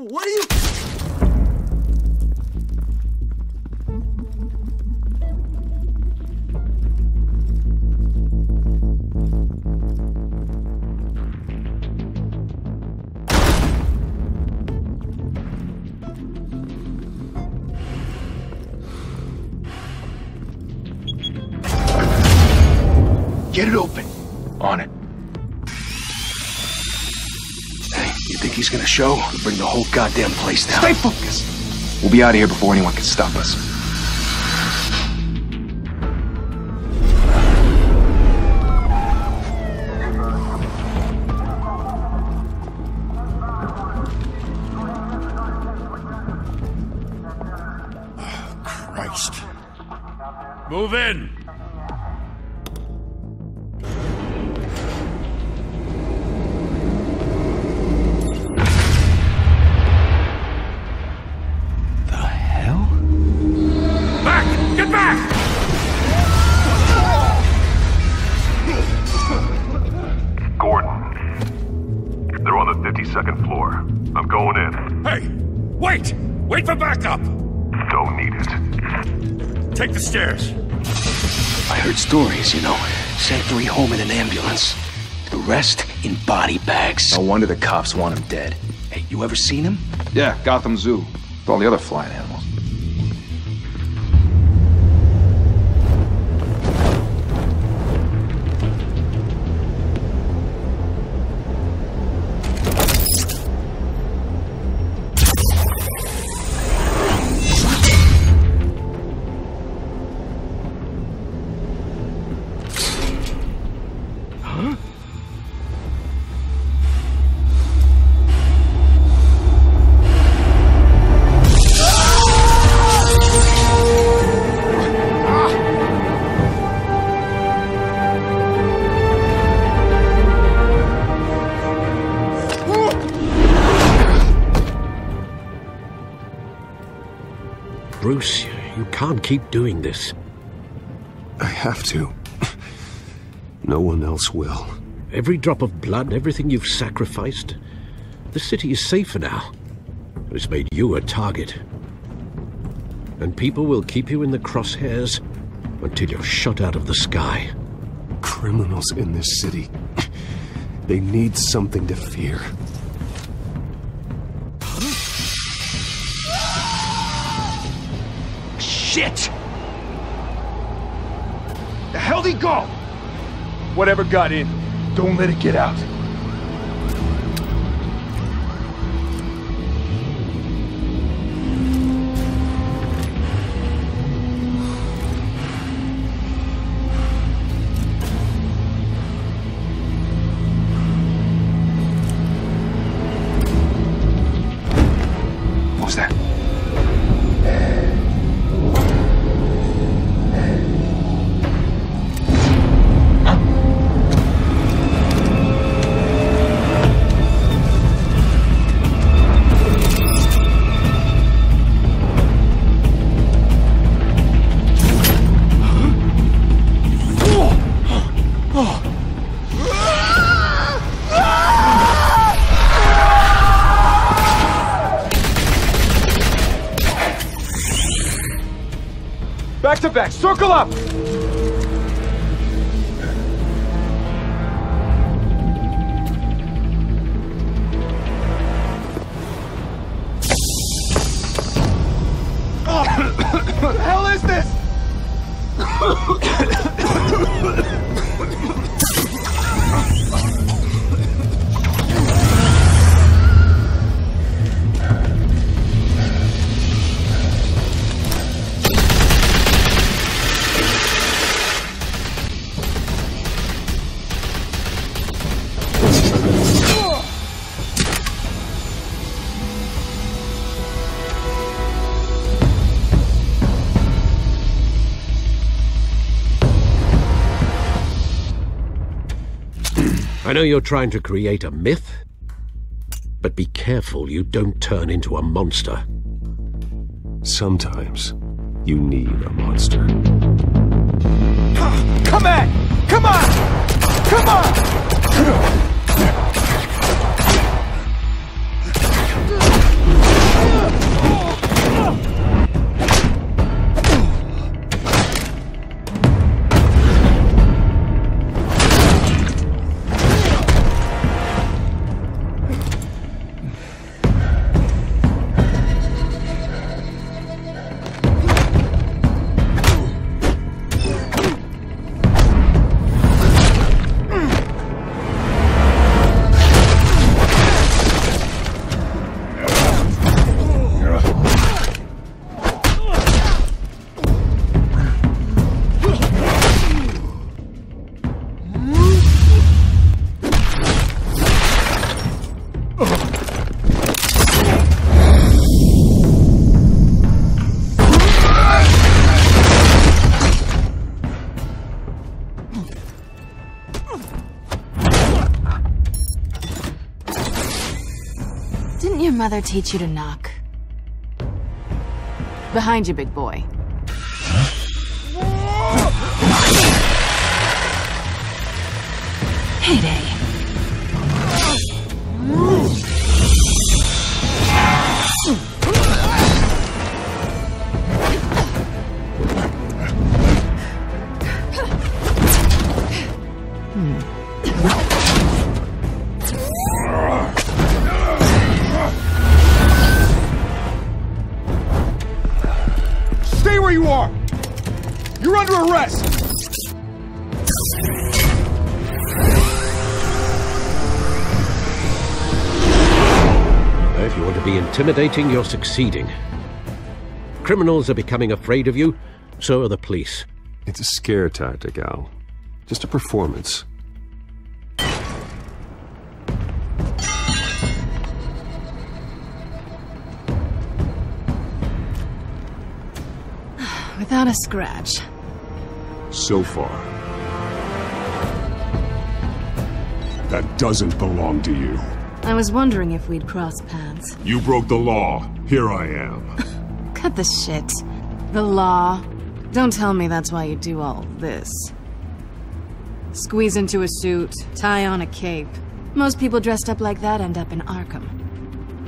What are you... Get it open. On it. Hey, you think he's gonna show? We'll bring the whole goddamn place down. Stay focused. We'll be out of here before anyone can stop us. Christ. Move in. Second floor. I'm going in. Hey! Wait! Wait for backup! Don't need it. Take the stairs. I heard stories, you know. Sent 3 home in an ambulance. The rest in body bags. No wonder the cops want him dead. Hey, you ever seen him? Yeah, Gotham Zoo. With all the other flying animals. Bruce, you can't keep doing this. I have to. No one else will. Every drop of blood, everything you've sacrificed. The city is safer now. It's made you a target. And people will keep you in the crosshairs until you're shot out of the sky. Criminals in this city. They need something to fear. Shit! The hell'd he go? Whatever got in, don't let it get out. What was that? Back to back, circle up! What the hell is this? I know you're trying to create a myth, but be careful you don't turn into a monster. Sometimes you need a monster. Come on! Come on! Come on! mother teach you to knock? Behind you, big boy. Heyday. Stay where you are! You're under arrest! If you want to be intimidating, you're succeeding. Criminals are becoming afraid of you, so are the police. It's a scare tactic, Al. Just a performance. Without a scratch. So far. That doesn't belong to you. I was wondering if we'd cross paths. You broke the law. Here I am. Cut the shit. The law. Don't tell me that's why you do all this. Squeeze into a suit, tie on a cape. Most people dressed up like that end up in Arkham.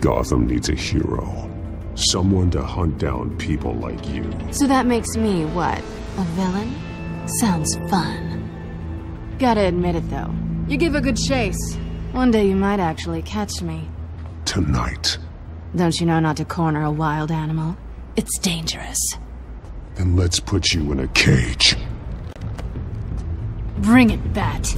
Gotham needs a hero. Someone to hunt down people like you. So that makes me, what, a villain? Sounds fun. Gotta admit it, though. You give a good chase. One day you might actually catch me. Tonight. Don't you know not to corner a wild animal? It's dangerous. Then let's put you in a cage. Bring it, Bat.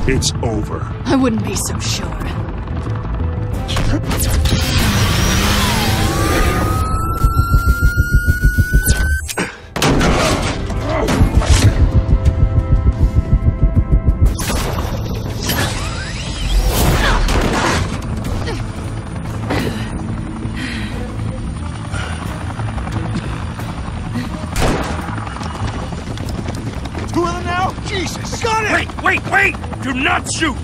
It's over. I wouldn't be so sure. Two of them now? Jesus! Got it! Wait! Do not shoot!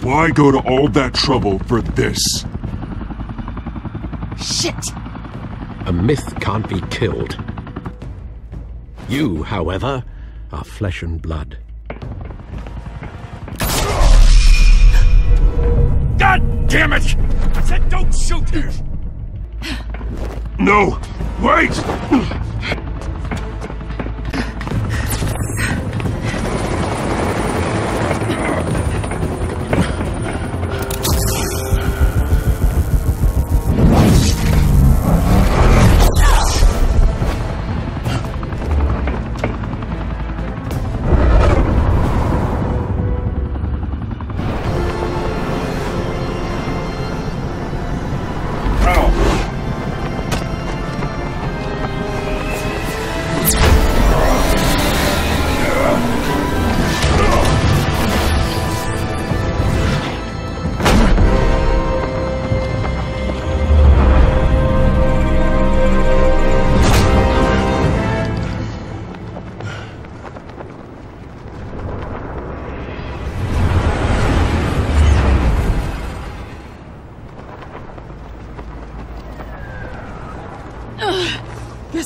Why go to all that trouble for this? Shit! A myth can't be killed. You, however, are flesh and blood. God damn it! I said don't shoot her! No! Wait!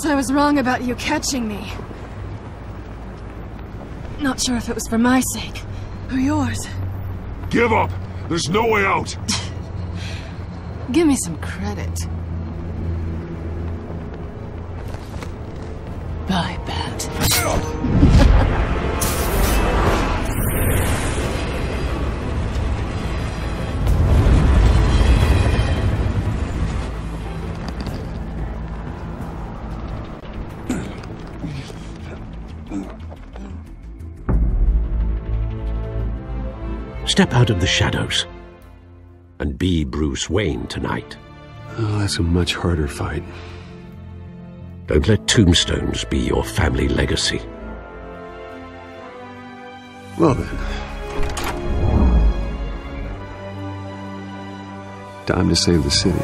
I was wrong about you catching me. Not sure if it was for my sake, or yours. Give up! There's no way out! Give me some credit. Bye, Bat. Step out of the shadows and be Bruce Wayne tonight. Oh, that's a much harder fight. Don't let tombstones be your family legacy. Well then. Time to save the city.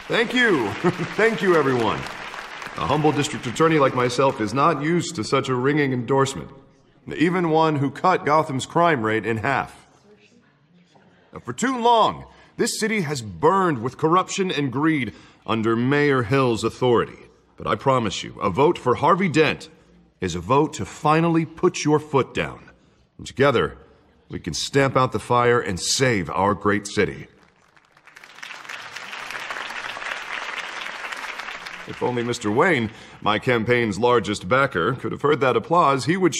Thank you. Thank you, everyone. A humble district attorney like myself is not used to such a ringing endorsement. Even one who cut Gotham's crime rate in half. For too long, this city has burned with corruption and greed under Mayor Hill's authority. But I promise you, a vote for Harvey Dent is a vote to finally put your foot down. And together, we can stamp out the fire and save our great city. If only Mr. Wayne, my campaign's largest backer, could have heard that applause, he would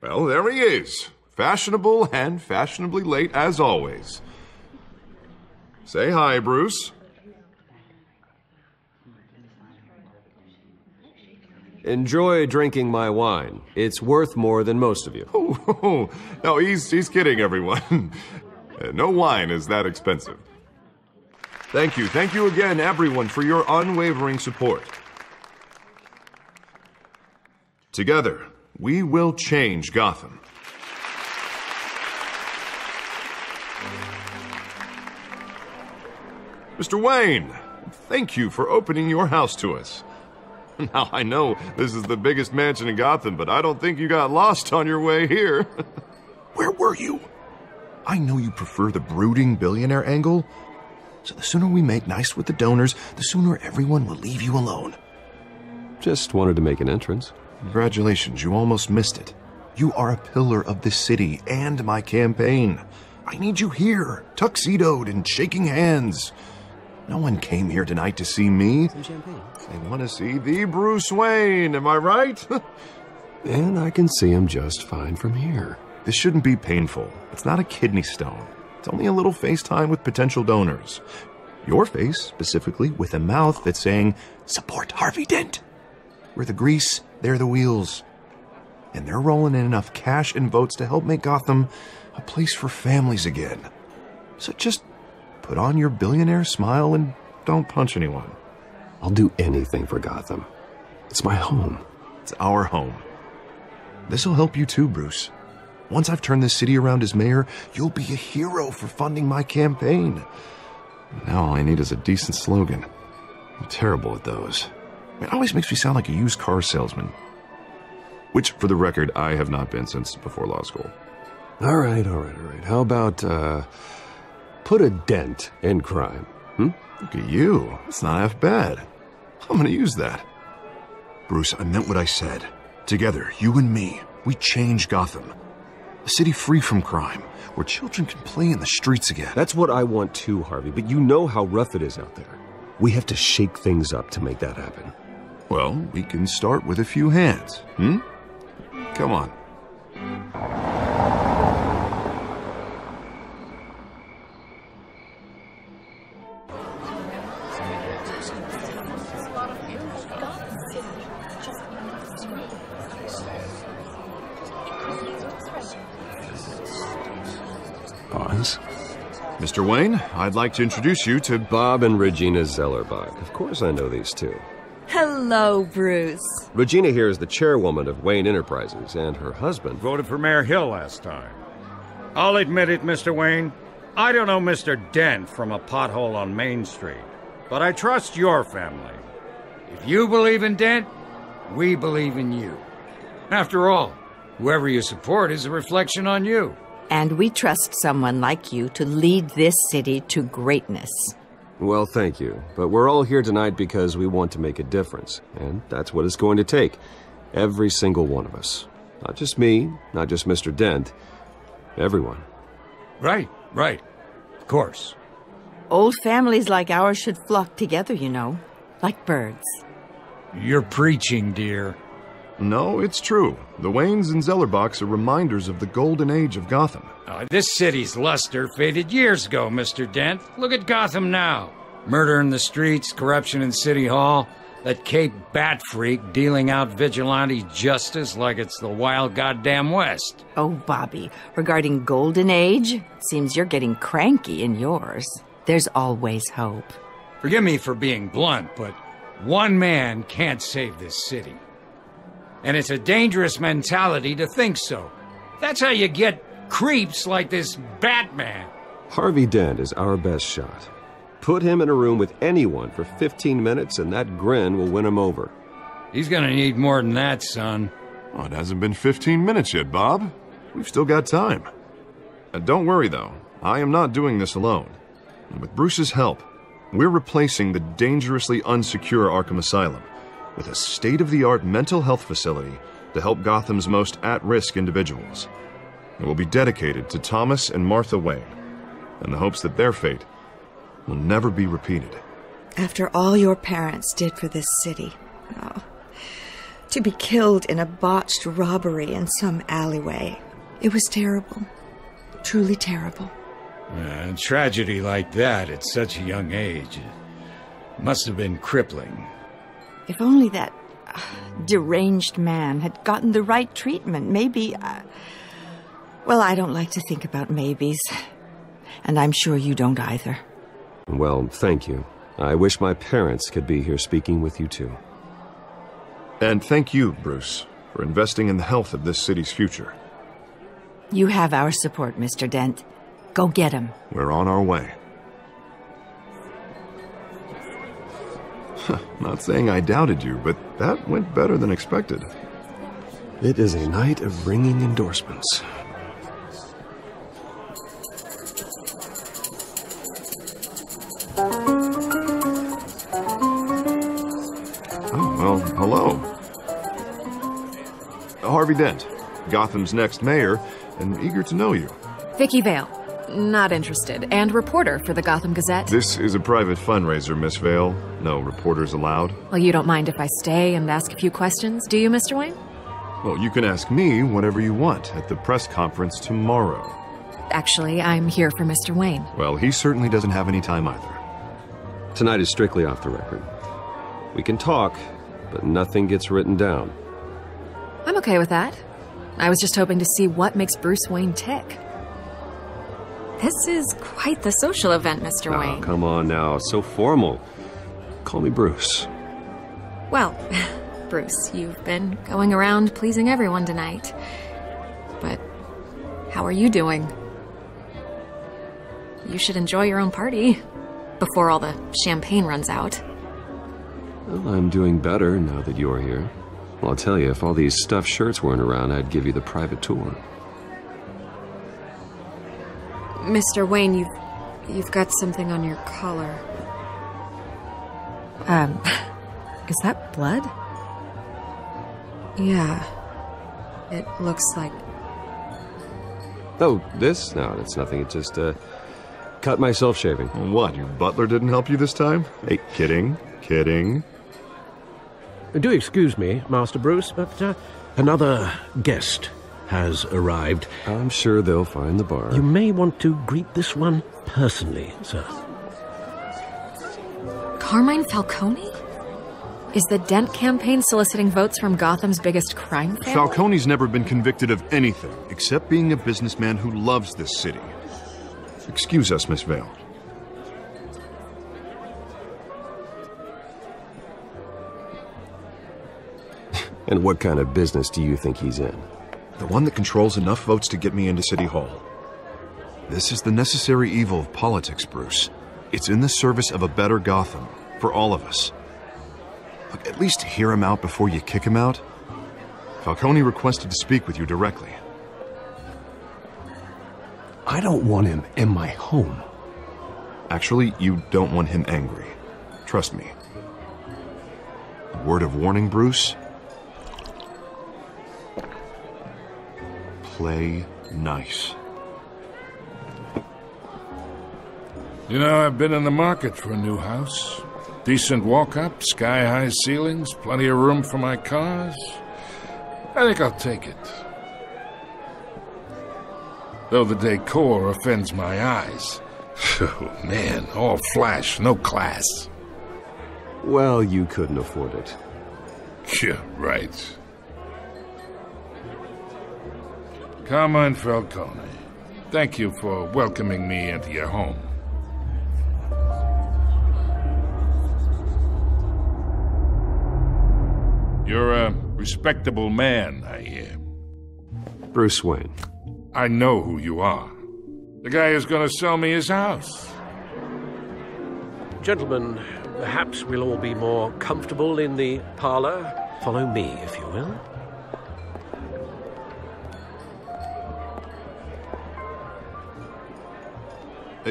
well, there he is. Fashionable and fashionably late as always. Say hi, Bruce. Enjoy drinking my wine. It's worth more than most of you. Oh, no, he's kidding, everyone. No wine is that expensive. Thank you again, everyone, for your unwavering support. Together, we will change Gotham. Mr. Wayne, thank you for opening your house to us. Now, I know this is the biggest mansion in Gotham, but I don't think you got lost on your way here. Where were you? I know you prefer the brooding billionaire angle. So the sooner we make nice with the donors, the sooner everyone will leave you alone. Just wanted to make an entrance. Congratulations, you almost missed it. You are a pillar of this city and my campaign. I need you here, tuxedoed and shaking hands. No one came here tonight to see me. Some champagne. They want to see the Bruce Wayne, am I right? And I can see him just fine from here. This shouldn't be painful. It's not a kidney stone. It's only a little FaceTime with potential donors. Your face, specifically, with a mouth that's saying, support Harvey Dent. We're the grease, they're the wheels. And they're rolling in enough cash and votes to help make Gotham a place for families again. So just put on your billionaire smile and don't punch anyone. I'll do anything for Gotham. It's my home. It's our home. This'll help you too, Bruce. Once I've turned this city around as mayor, you'll be a hero for funding my campaign. Now all I need is a decent slogan. I'm terrible at those. It always makes me sound like a used car salesman. Which, for the record, I have not been since before law school. All right. How about, put a dent in crime, Look at you. It's not half bad. I'm gonna use that. Bruce, I meant what I said. Together, you and me, we change Gotham. A city free from crime, where children can play in the streets again. That's what I want too, Harvey, but you know how rough it is out there. We have to shake things up to make that happen. Well, we can start with a few hands, Come on. Pause. Mr. Wayne, I'd like to introduce you to Bob and Regina Zellerbach. Of course I know these two. Hello, Bruce. Regina here is the chairwoman of Wayne Enterprises, and her husband Voted for Mayor Hill last time. I'll admit it, Mr. Wayne. I don't know Mr. Dent from a pothole on Main Street, but I trust your family. If you believe in Dent, we believe in you. After all, whoever you support is a reflection on you. And we trust someone like you to lead this city to greatness. Well, thank you. But we're all here tonight because we want to make a difference. And that's what it's going to take. Every single one of us. Not just me, not just Mr. Dent. Everyone. Right. Of course. Old families like ours should flock together, you know. Like birds. You're preaching, dear. No, it's true. The Waynes and Zellerbachs are reminders of the golden age of Gotham. This city's luster faded years ago, Mr. Dent. Look at Gotham now. Murder in the streets, corruption in City Hall, that Cape Bat freak dealing out vigilante justice like it's the wild goddamn West. Oh, Bobby, regarding golden age, seems you're getting cranky in yours. There's always hope. Forgive me for being blunt, but one man can't save this city. And it's a dangerous mentality to think so. That's how you get creeps like this Batman. Harvey Dent is our best shot. Put him in a room with anyone for 15 minutes and that grin will win him over. He's gonna need more than that, son. Oh, it hasn't been 15 minutes yet, Bob. We've still got time. Don't worry, though. I am not doing this alone. And with Bruce's help, we're replacing the dangerously unsecure Arkham Asylum with a state-of-the-art mental health facility to help Gotham's most at-risk individuals. It will be dedicated to Thomas and Martha Wayne, in the hopes that their fate will never be repeated. After all your parents did for this city, to be killed in a botched robbery in some alleyway, it was terrible. Truly terrible. A tragedy like that at such a young age must have been crippling. If only that deranged man had gotten the right treatment, maybe... well, I don't like to think about maybes. And I'm sure you don't either. Well, thank you. I wish my parents could be here speaking with you too. And thank you, Bruce, for investing in the health of this city's future. You have our support, Mr. Dent. Go get him. We're on our way. Not saying I doubted you, but that went better than expected. It is a night of ringing endorsements. Oh, well, hello. Harvey Dent, Gotham's next mayor, and eager to know you. Vicky Vale. Not interested. And reporter for the Gotham Gazette. This is a private fundraiser, Miss Vale. No reporters allowed. Well, you don't mind if I stay and ask a few questions, do you, Mr. Wayne? Well, you can ask me whatever you want at the press conference tomorrow. Actually, I'm here for Mr. Wayne. Well, he certainly doesn't have any time either. Tonight is strictly off the record. We can talk, but nothing gets written down. I'm okay with that. I was just hoping to see what makes Bruce Wayne tick. This is quite the social event, Mr. Wayne. Come on now, so formal. Call me Bruce. Well, Bruce, you've been going around pleasing everyone tonight. But how are you doing? You should enjoy your own party before all the champagne runs out. Well, I'm doing better now that you're here. Well, I'll tell you, if all these stuffed shirts weren't around, I'd give you the private tour. Mr. Wayne, you've got something on your collar. Is that blood? Yeah. It looks like... Oh, this? No, it's nothing. It just, cut myself shaving. What, your butler didn't help you this time? Hey, kidding. Do excuse me, Master Bruce, but another guest has arrived. I'm sure they'll find the bar. You may want to greet this one personally, sir. Carmine Falcone? Is the Dent campaign soliciting votes from Gotham's biggest crime family? Falcone's never been convicted of anything except being a businessman who loves this city. Excuse us, Miss Vale. And what kind of business do you think he's in? The one that controls enough votes to get me into City Hall. This is the necessary evil of politics, Bruce. It's in the service of a better Gotham, for all of us. Look, at least hear him out before you kick him out. Falcone requested to speak with you directly. I don't want him in my home. Actually, you don't want him angry. Trust me. A word of warning, Bruce? Play nice. You know, I've been in the market for a new house. Decent walk-up, sky-high ceilings, plenty of room for my cars. I think I'll take it. Though the decor offends my eyes. Oh, man, all flash, no class. Well, you couldn't afford it. Yeah, right. Carmine Falcone, thank you for welcoming me into your home. You're a respectable man, I hear. Bruce Wayne. I know who you are. The guy who's going to sell me his house. Gentlemen, perhaps we'll all be more comfortable in the parlor. Follow me, if you will.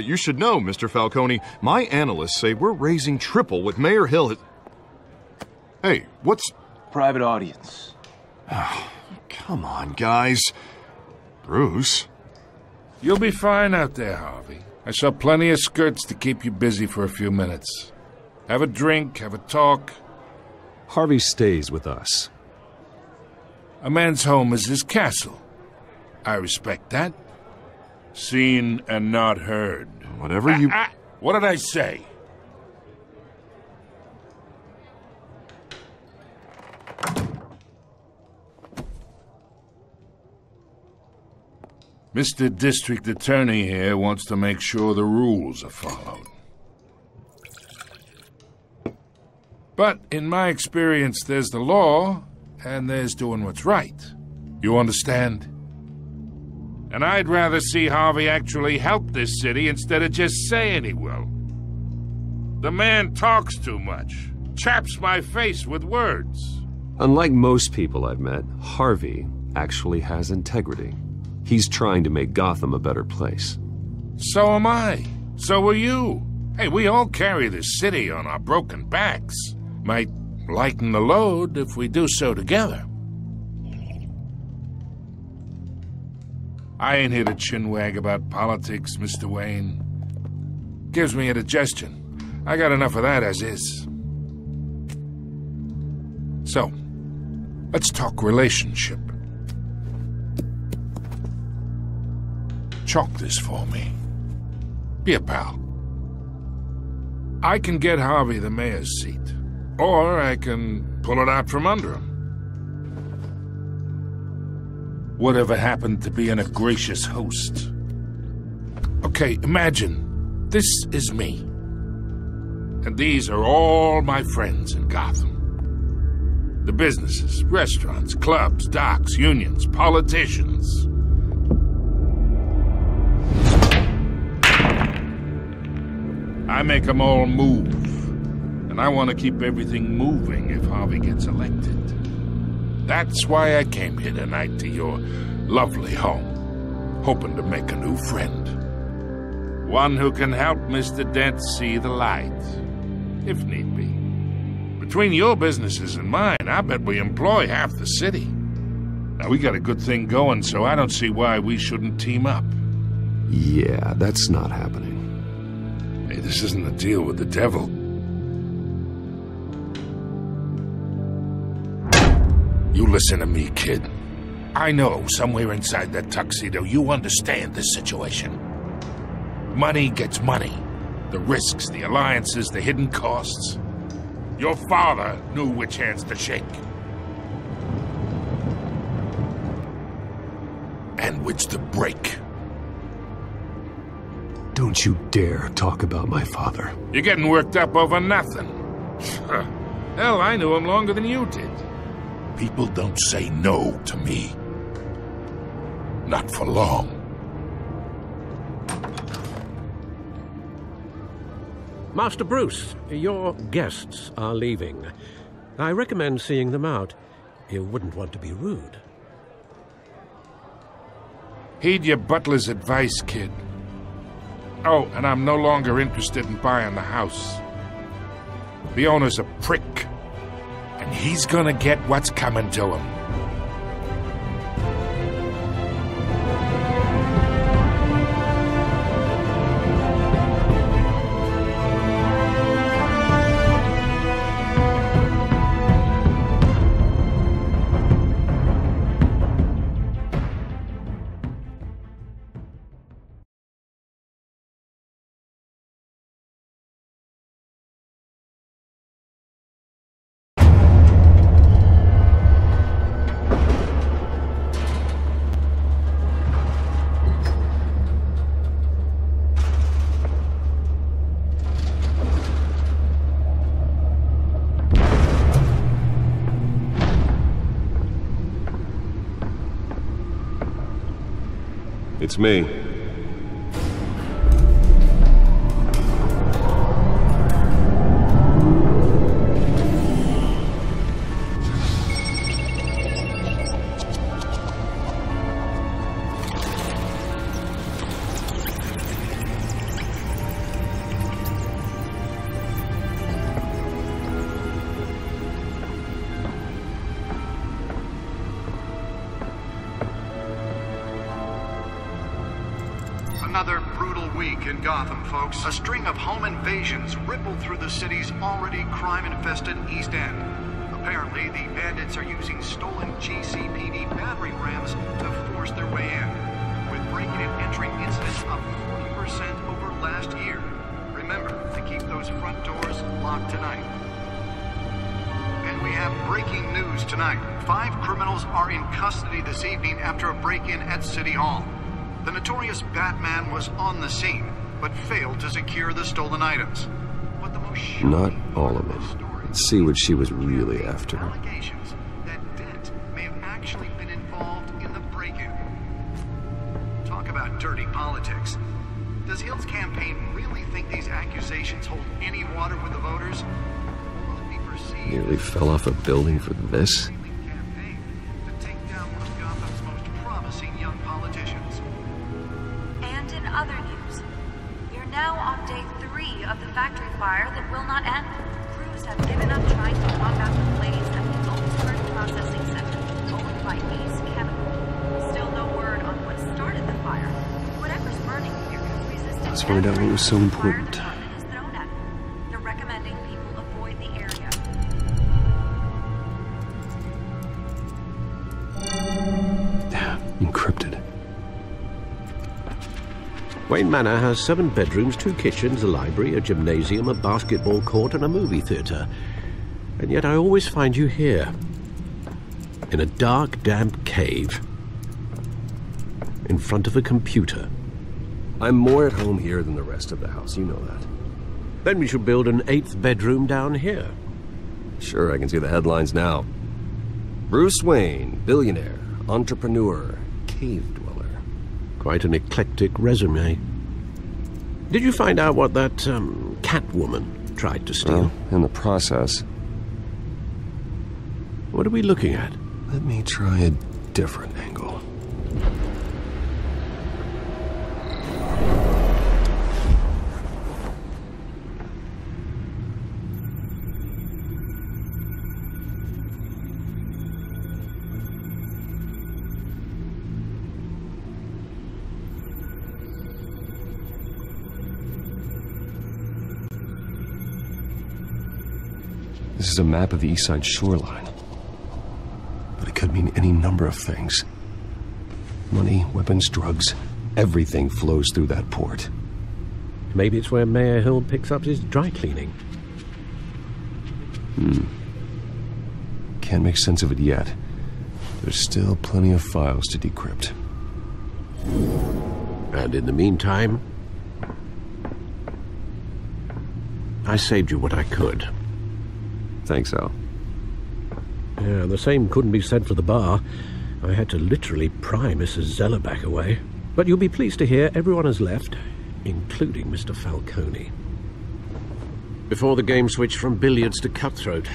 You should know, Mr. Falcone, my analysts say we're raising triple what Mayor Hill. Hey, what's... Private audience. Oh, come on, guys. Bruce? You'll be fine out there, Harvey. I saw plenty of skirts to keep you busy for a few minutes. Have a drink, have a talk. Harvey stays with us. A man's home is his castle. I respect that. Seen and not heard. Whatever you... What did I say? Mr. District Attorney here wants to make sure the rules are followed. But in my experience, there's the law, and there's doing what's right. You understand? And I'd rather see Harvey actually help this city instead of just saying he will. The man talks too much, chaps my face with words. Unlike most people I've met, Harvey actually has integrity. He's trying to make Gotham a better place. So am I. So are you. Hey, we all carry this city on our broken backs. Might lighten the load if we do so together. I ain't here to chinwag about politics, Mr. Wayne. Gives me indigestion. I got enough of that as is. So, let's talk relationship. Chalk this for me. Be a pal. I can get Harvey the mayor's seat, or I can pull it out from under him. Whatever happened to being a gracious host? Okay, imagine this is me. And these are all my friends in Gotham. The businesses, restaurants, clubs, docks, unions, politicians. I make them all move. And I want to keep everything moving if Harvey gets elected. That's why I came here tonight to your lovely home, hoping to make a new friend. One who can help Mr. Dent see the light, if need be. Between your businesses and mine, I bet we employ half the city. Now, we got a good thing going, so I don't see why we shouldn't team up. Yeah, that's not happening. Hey, this isn't a deal with the devil. You listen to me, kid. I know somewhere inside that tuxedo you understand this situation. Money gets money. The risks, the alliances, the hidden costs. Your father knew which hands to shake. And which to break. Don't you dare talk about my father. You're getting worked up over nothing. Hell, I knew him longer than you did. People don't say no to me. Not for long. Master Bruce, your guests are leaving. I recommend seeing them out. You wouldn't want to be rude. Heed your butler's advice, kid. Oh, and I'm no longer interested in buying the house. The owner's a prick, and he's gonna get what's coming to him. It's me. Another brutal week in Gotham, folks. A string of home invasions rippled through the city's already crime-infested East End. Apparently, the bandits are using stolen GCPD battering rams to force their way in, with breaking and entering incidents up 40% over last year. Remember to keep those front doors locked tonight. And we have breaking news tonight. 5 criminals are in custody this evening after a break-in at City Hall. The notorious Batman was on the scene, but failed to secure the stolen items. But the most Not all of it. Let's see what she was really after. allegations that Dent may have actually been involved in the break-in. Talk about dirty politics. Does Hill's campaign really think these accusations hold any water with the voters? Will it be perceived Nearly fell off a building for this? campaign to take down one of Gotham's most promising young politicians? And in other news, we are now on day 3 of the factory fire that will not end. Crews have given up trying to knock out the blaze at the Owensburg Processing Center, owned by Ace Chemical. Still no word on what started the fire. Whatever's burning here has resisted. Let's find out what was so important. Is thrown at it. They're recommending people avoid the area. Encrypted. Wayne Manor has 7 bedrooms, 2 kitchens, a library, a gymnasium, a basketball court, and a movie theatre. And yet I always find you here. In a dark, damp cave. In front of a computer. I'm more at home here than the rest of the house, you know that. Then we should build an 8th bedroom down here. Sure, I can see the headlines now. Bruce Wayne, billionaire, entrepreneur, cave dweller. Quite an eclectic resume. Did you find out what that, Catwoman tried to steal? Well, in the process. What are we looking at? Let me try a different angle. This is a map of the East Side shoreline. But it could mean any number of things. Money, weapons, drugs, everything flows through that port. Maybe it's where Mayor Hill picks up his dry cleaning. Can't make sense of it yet. There's still plenty of files to decrypt. And in the meantime, I saved you what I could. Thanks, Al. Yeah, the same couldn't be said for the bar. I had to literally pry Mrs. Zellerback away. But you'll be pleased to hear everyone has left, including Mr. Falcone. Before the game switched from billiards to cutthroat.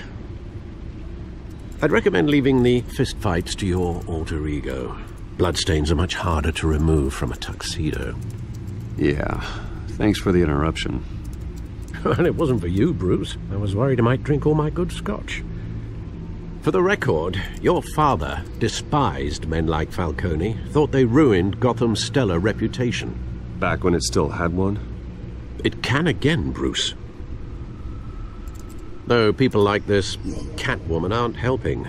I'd recommend leaving the fistfights to your alter ego. Bloodstains are much harder to remove from a tuxedo. Yeah, thanks for the interruption. Well, it wasn't for you, Bruce. I was worried I might drink all my good scotch. For the record, your father despised men like Falcone, thought they ruined Gotham's stellar reputation. Back when it still had one? It can again, Bruce. Though people like this Catwoman aren't helping.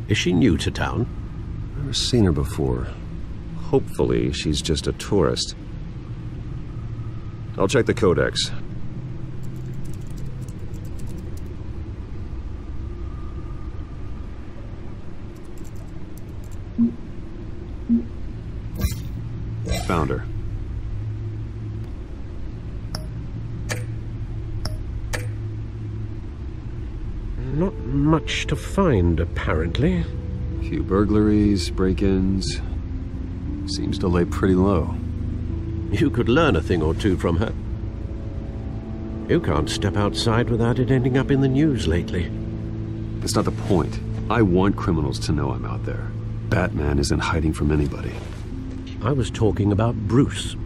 Is she new to town? Never seen her before. Hopefully, she's just a tourist. I'll check the codex. Found her. Not much to find, apparently. Few burglaries, break-ins. Seems to lay pretty low. You could learn a thing or two from her. You can't step outside without it ending up in the news lately. That's not the point. I want criminals to know I'm out there. Batman isn't hiding from anybody. I was talking about Bruce.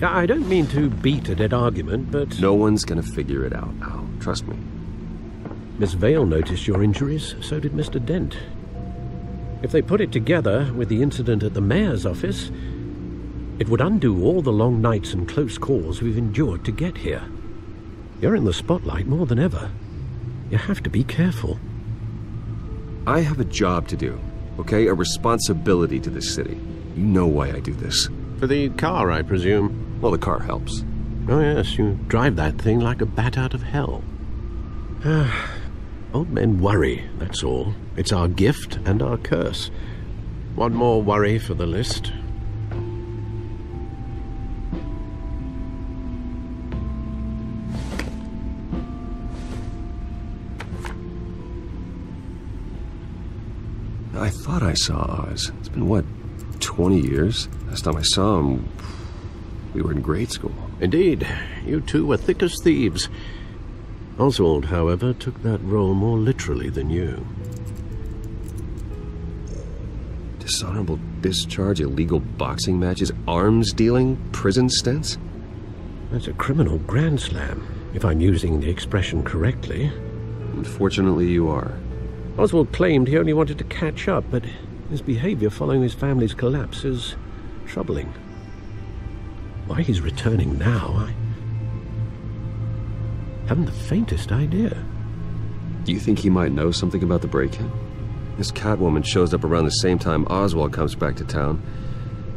I don't mean to beat a dead argument, but... No one's gonna figure it out, Al. Trust me. Miss Vale noticed your injuries, so did Mr. Dent. If they put it together with the incident at the mayor's office, it would undo all the long nights and close calls we've endured to get here. You're in the spotlight more than ever. You have to be careful. I have a job to do, okay? A responsibility to this city. You know why I do this. For the car, I presume. Well, the car helps. Oh yes, you drive that thing like a bat out of hell. Old men worry, that's all. It's our gift and our curse. One more worry for the list. I thought I saw Oz. It's been, what, 20 years? Last time I saw him, we were in grade school. Indeed. You two were thick as thieves. Oswald, however, took that role more literally than you. Dishonorable discharge, illegal boxing matches, arms dealing, prison stints? That's a criminal grand slam, if I'm using the expression correctly. Unfortunately, you are. Oswald claimed he only wanted to catch up, but his behavior following his family's collapse is troubling. Why he's returning now, I haven't the faintest idea. Do you think he might know something about the break-in? This Catwoman shows up around the same time Oswald comes back to town.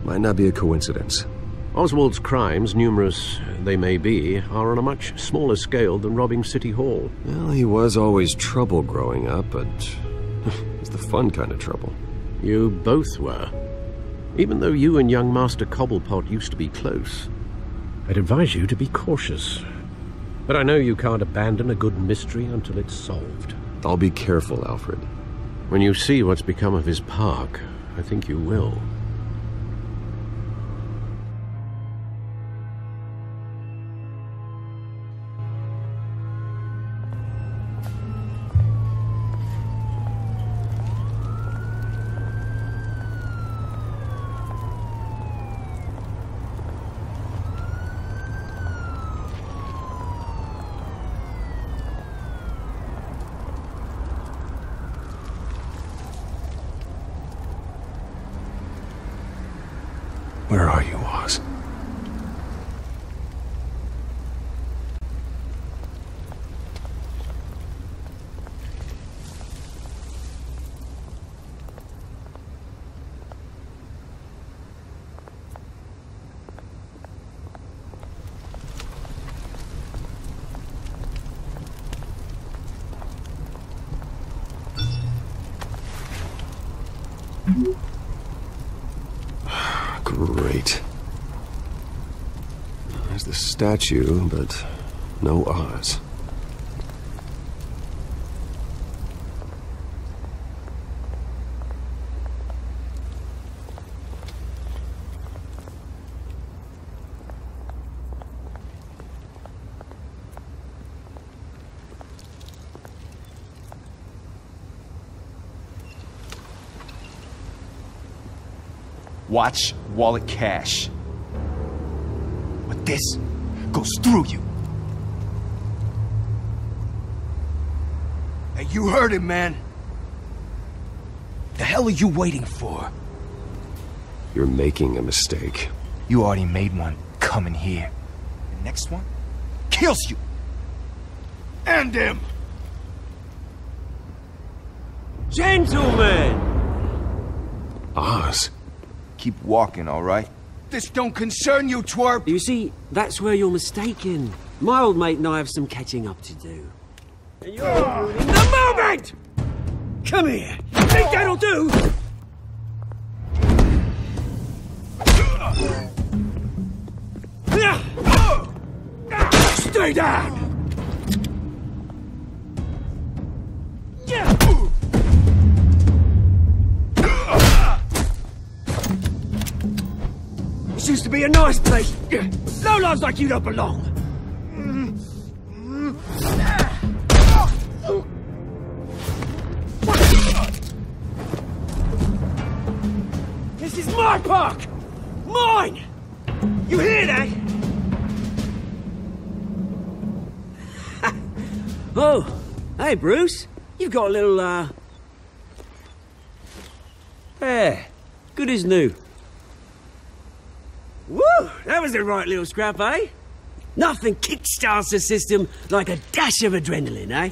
Might not be a coincidence. Oswald's crimes, numerous they may be, are on a much smaller scale than robbing City Hall. Well, he was always trouble growing up, but it's the fun kind of trouble. You both were. Even though you and young Master Cobblepot used to be close. I'd advise you to be cautious. But I know you can't abandon a good mystery until it's solved. I'll be careful, Alfred. When you see what's become of his park, I think you will. Where are you, Oz? Great. There's the statue, but no Oz. Watch wallet cash. But this goes through you. Hey, you heard him, man. The hell are you waiting for? You're making a mistake. You already made one coming here. The next one kills you. And him. Gentlemen! Oz. Keep walking, all right? This don't concern you, twerp! You see, that's where you're mistaken. My old mate and I have some catching up to do. And you're ruining the moment! Come here! Think that'll do? Stay down! This used to be a nice place. Lowlifes like you don't belong. This is my park! Mine! You hear that? Oh, hey, Bruce. You've got a little, hair. Good as new. Woo! That was the right little scrap, eh? Nothing kickstarts the system like a dash of adrenaline, eh?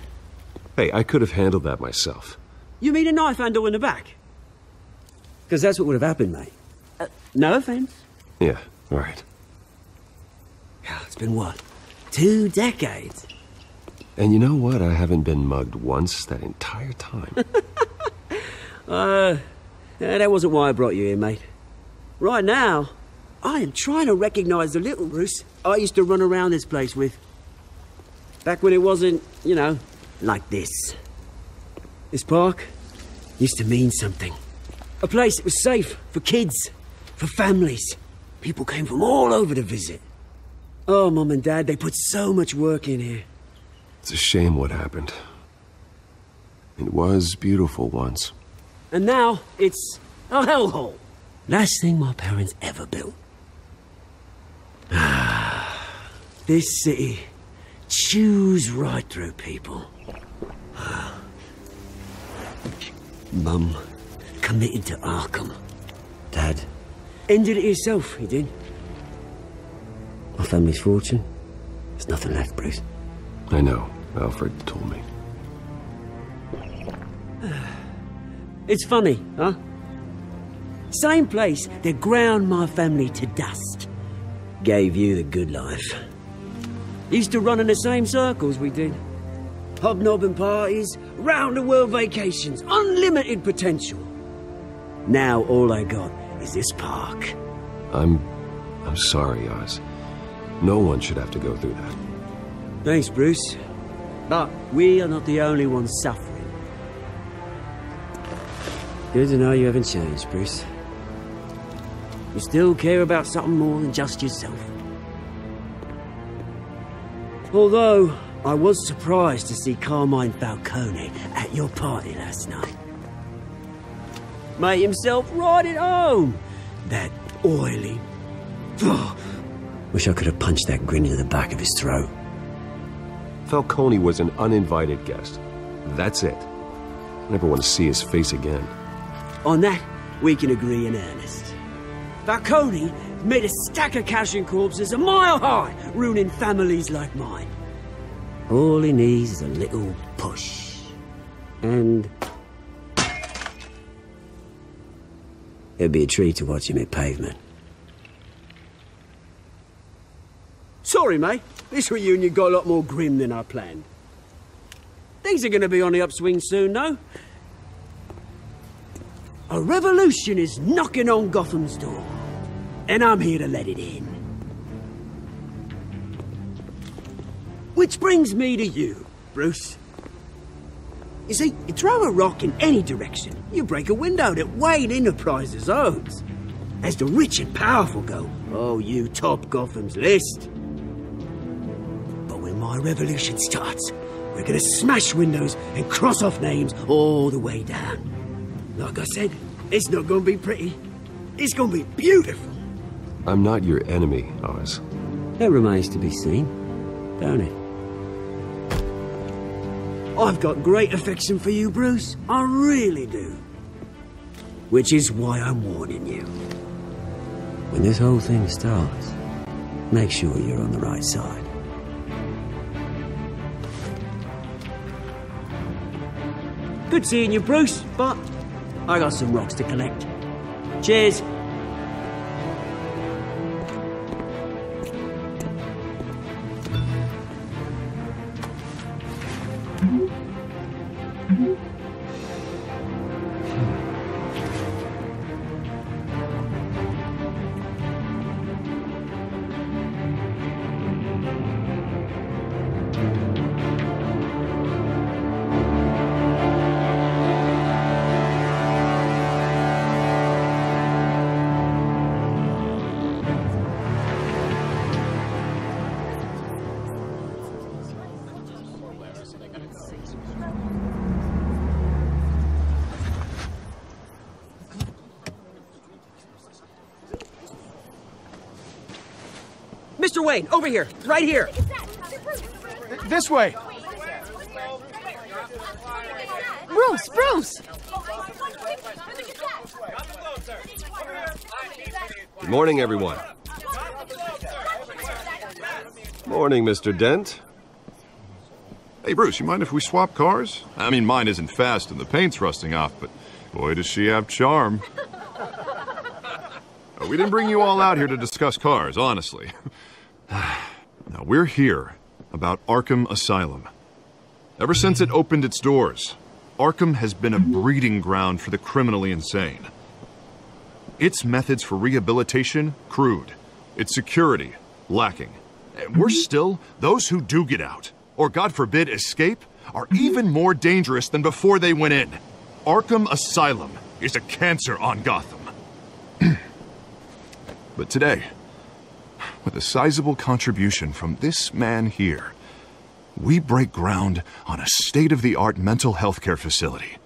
Hey, I could have handled that myself. You mean a knife handle in the back? Because that's what would have happened, mate. No offense. Yeah, all right. It's been what? 2 decades? And you know what? I haven't been mugged once that entire time. That wasn't why I brought you here, mate. Right now, I am trying to recognize the little Bruce I used to run around this place with. Back when it wasn't, you know, like this. This park used to mean something. A place that was safe for kids, for families. People came from all over to visit. Oh, Mum and Dad, they put so much work in here. It's a shame what happened. It was beautiful once. And now, it's a hellhole. Last thing my parents ever built. This city chews right through people. Mum committed to Arkham. Dad ended it himself, he did. My family's fortune, there's nothing left, Bruce. I know. Alfred told me. It's funny, huh? Same place that ground my family to dust gave you the good life. Used to run in the same circles we did. Hobnobbing parties, round-the-world vacations, unlimited potential. Now all I got is this park. I'm sorry, Oz. No one should have to go through that. Thanks, Bruce. But we are not the only ones suffering. Good to know you haven't changed, Bruce. You still care about something more than just yourself. Although, I was surprised to see Carmine Falcone at your party last night. Made himself right at home. That oily... Wish I could have punched that grin into the back of his throat. Falcone was an uninvited guest. That's it. I never want to see his face again. On that, we can agree in earnest. Falcone made a stack of cash and corpses a mile high, ruining families like mine. All he needs is a little push. And... it'd be a treat to watch him hit pavement. Sorry, mate. This reunion got a lot more grim than I planned. Things are going to be on the upswing soon, though. A revolution is knocking on Gotham's door. And I'm here to let it in. Which brings me to you, Bruce. You see, you throw a rock in any direction, you break a window that Wayne Enterprises owns. As the rich and powerful go, oh, you top Gotham's list. But when my revolution starts, we're gonna smash windows and cross off names all the way down. Like I said, it's not gonna be pretty. It's gonna be beautiful. I'm not your enemy, Oz. That remains to be seen, don't it? I've got great affection for you, Bruce. I really do. Which is why I'm warning you. When this whole thing starts, make sure you're on the right side. Good seeing you, Bruce, but I got some rocks to collect. Cheers. Mr. Wayne, over here, right here. This way. Bruce, Bruce! Good morning, everyone. Morning, Mr. Dent. Hey, Bruce, you mind if we swap cars? I mean, mine isn't fast and the paint's rusting off, but boy, does she have charm. We didn't bring you all out here to discuss cars, honestly. Now, we're here about Arkham Asylum. Ever since it opened its doors, Arkham has been a breeding ground for the criminally insane. Its methods for rehabilitation, crude. Its security, lacking. And worse still, those who do get out, or God forbid escape, are even more dangerous than before they went in. Arkham Asylum is a cancer on Gotham. But today, with a sizable contribution from this man here, we break ground on a state-of-the-art mental health care facility.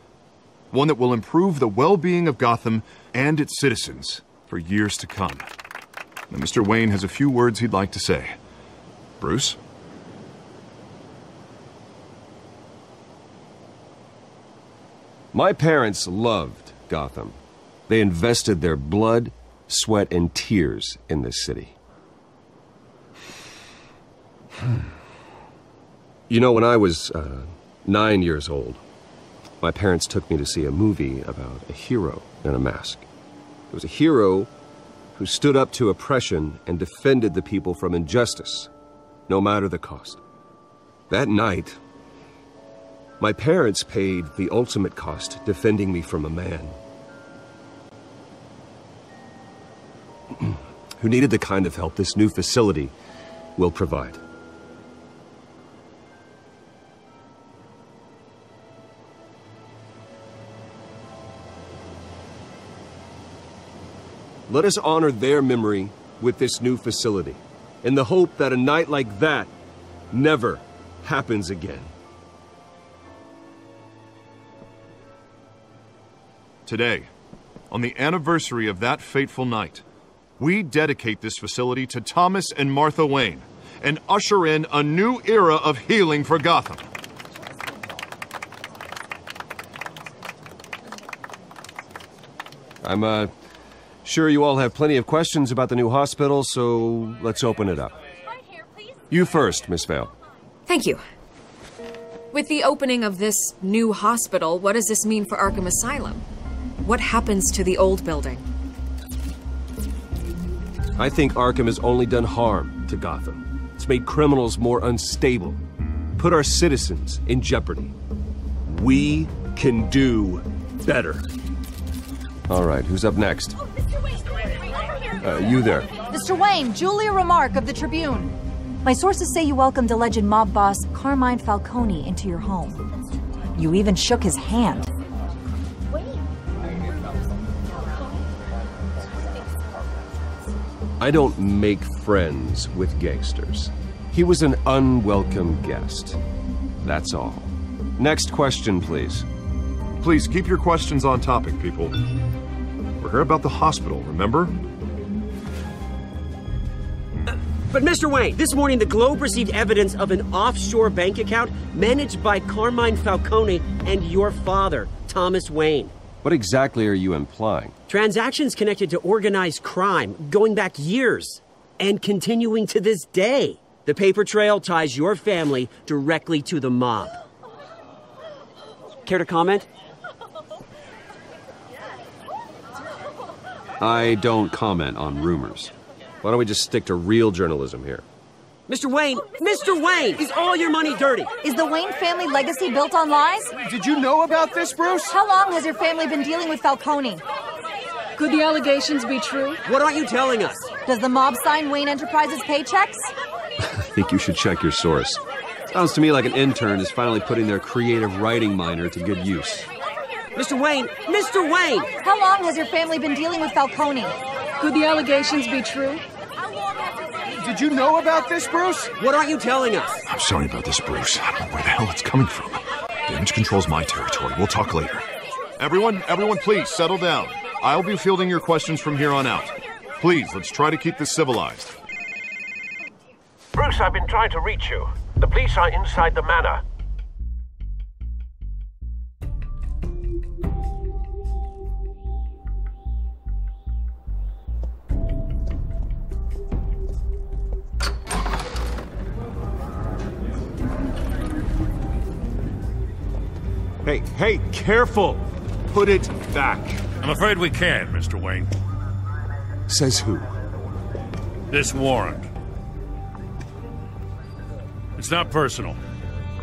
One that will improve the well-being of Gotham and its citizens for years to come. Now, Mr. Wayne has a few words he'd like to say. Bruce? My parents loved Gotham. They invested their blood, sweat, and tears in this city. You know, when I was 9 years old, my parents took me to see a movie about a hero in a mask. It was a hero who stood up to oppression and defended the people from injustice, no matter the cost. That night, my parents paid the ultimate cost defending me from a man who needed the kind of help this new facility will provide. Let us honor their memory with this new facility, in the hope that a night like that never happens again. Today, on the anniversary of that fateful night, we dedicate this facility to Thomas and Martha Wayne and usher in a new era of healing for Gotham. I'm sure you all have plenty of questions about the new hospital, so let's open it up. You first, Miss Vale. Thank you. With the opening of this new hospital, what does this mean for Arkham Asylum? What happens to the old building? I think Arkham has only done harm to Gotham. It's made criminals more unstable, put our citizens in jeopardy. We can do better. All right, who's up next? You there. Mr. Wayne, Julia Remark of the Tribune. My sources say you welcomed alleged mob boss Carmine Falcone into your home. You even shook his hand. I don't make friends with gangsters. He was an unwelcome guest. That's all. Next question, please. Please keep your questions on topic, people. over her about the hospital, remember? But Mr. Wayne, this morning the Globe received evidence of an offshore bank account managed by Carmine Falcone and your father, Thomas Wayne. What exactly are you implying? Transactions connected to organized crime going back years and continuing to this day. The paper trail ties your family directly to the mob. Care to comment? I don't comment on rumors. Why don't we just stick to real journalism here? Mr. Wayne, is all your money dirty? Is the Wayne family legacy built on lies? Did you know about this, Bruce? How long has your family been dealing with Falcone? Could the allegations be true? What aren't you telling us? Does the mob sign Wayne Enterprises paychecks? I think you should check your source. Sounds to me like an intern is finally putting their creative writing minor to good use. Mr. Wayne! How long has your family been dealing with Falcone? Could the allegations be true? Did you know about this, Bruce? What aren't you telling us? I'm sorry about this, Bruce. I don't know where the hell it's coming from. Damage control's my territory. We'll talk later. Everyone, please settle down. I'll be fielding your questions from here on out. Please, let's try to keep this civilized. Bruce, I've been trying to reach you. The police are inside the manor. Hey, careful! Put it back. I'm afraid we can't, Mr. Wayne. Says who? This warrant. It's not personal.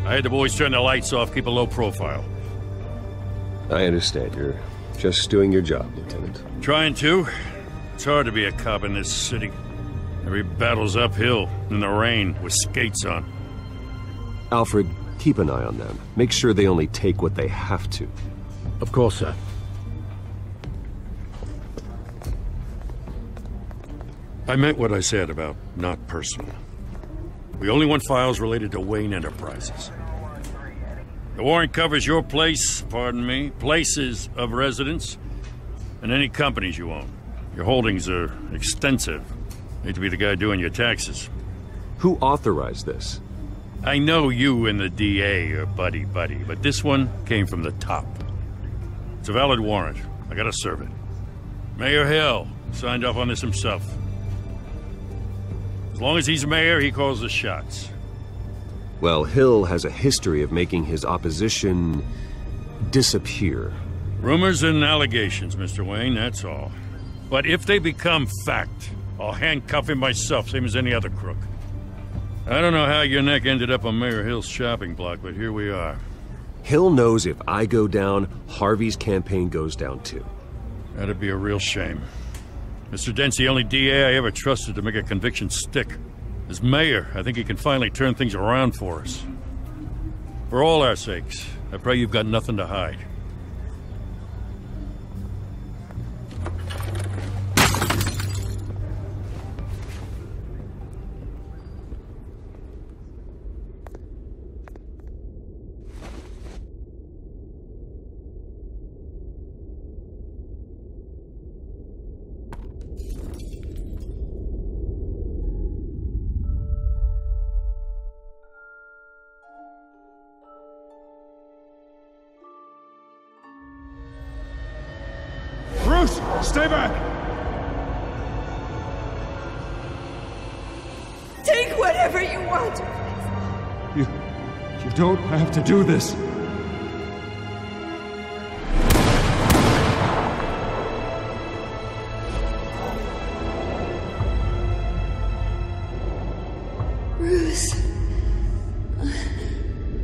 I had the boys turn the lights off, keep a low profile. I understand. You're just doing your job, Lieutenant. Trying to. It's hard to be a cop in this city. Every battle's uphill, in the rain, with skates on. Alfred, keep an eye on them. Make sure they only take what they have to. Of course, sir. I meant what I said about not personal. We only want files related to Wayne Enterprises. The warrant covers your places of residence, and any companies you own. Your holdings are extensive. Need to be the guy doing your taxes. Who authorized this? I know you and the DA are buddy-buddy, but this one came from the top. It's a valid warrant. I gotta serve it. Mayor Hill signed off on this himself. As long as he's mayor, he calls the shots. Well, Hill has a history of making his opposition disappear. Rumors and allegations, Mr. Wayne, that's all. But if they become fact, I'll handcuff him myself, same as any other crook. I don't know how your neck ended up on Mayor Hill's shopping block, but here we are. Hill knows if I go down, Harvey's campaign goes down too. That'd be a real shame. Mr. Dent's the only DA I ever trusted to make a conviction stick. As mayor, I think he can finally turn things around for us. For all our sakes, I pray you've got nothing to hide. Bruce, stay back! Take whatever you want. You don't have to do this. Bruce.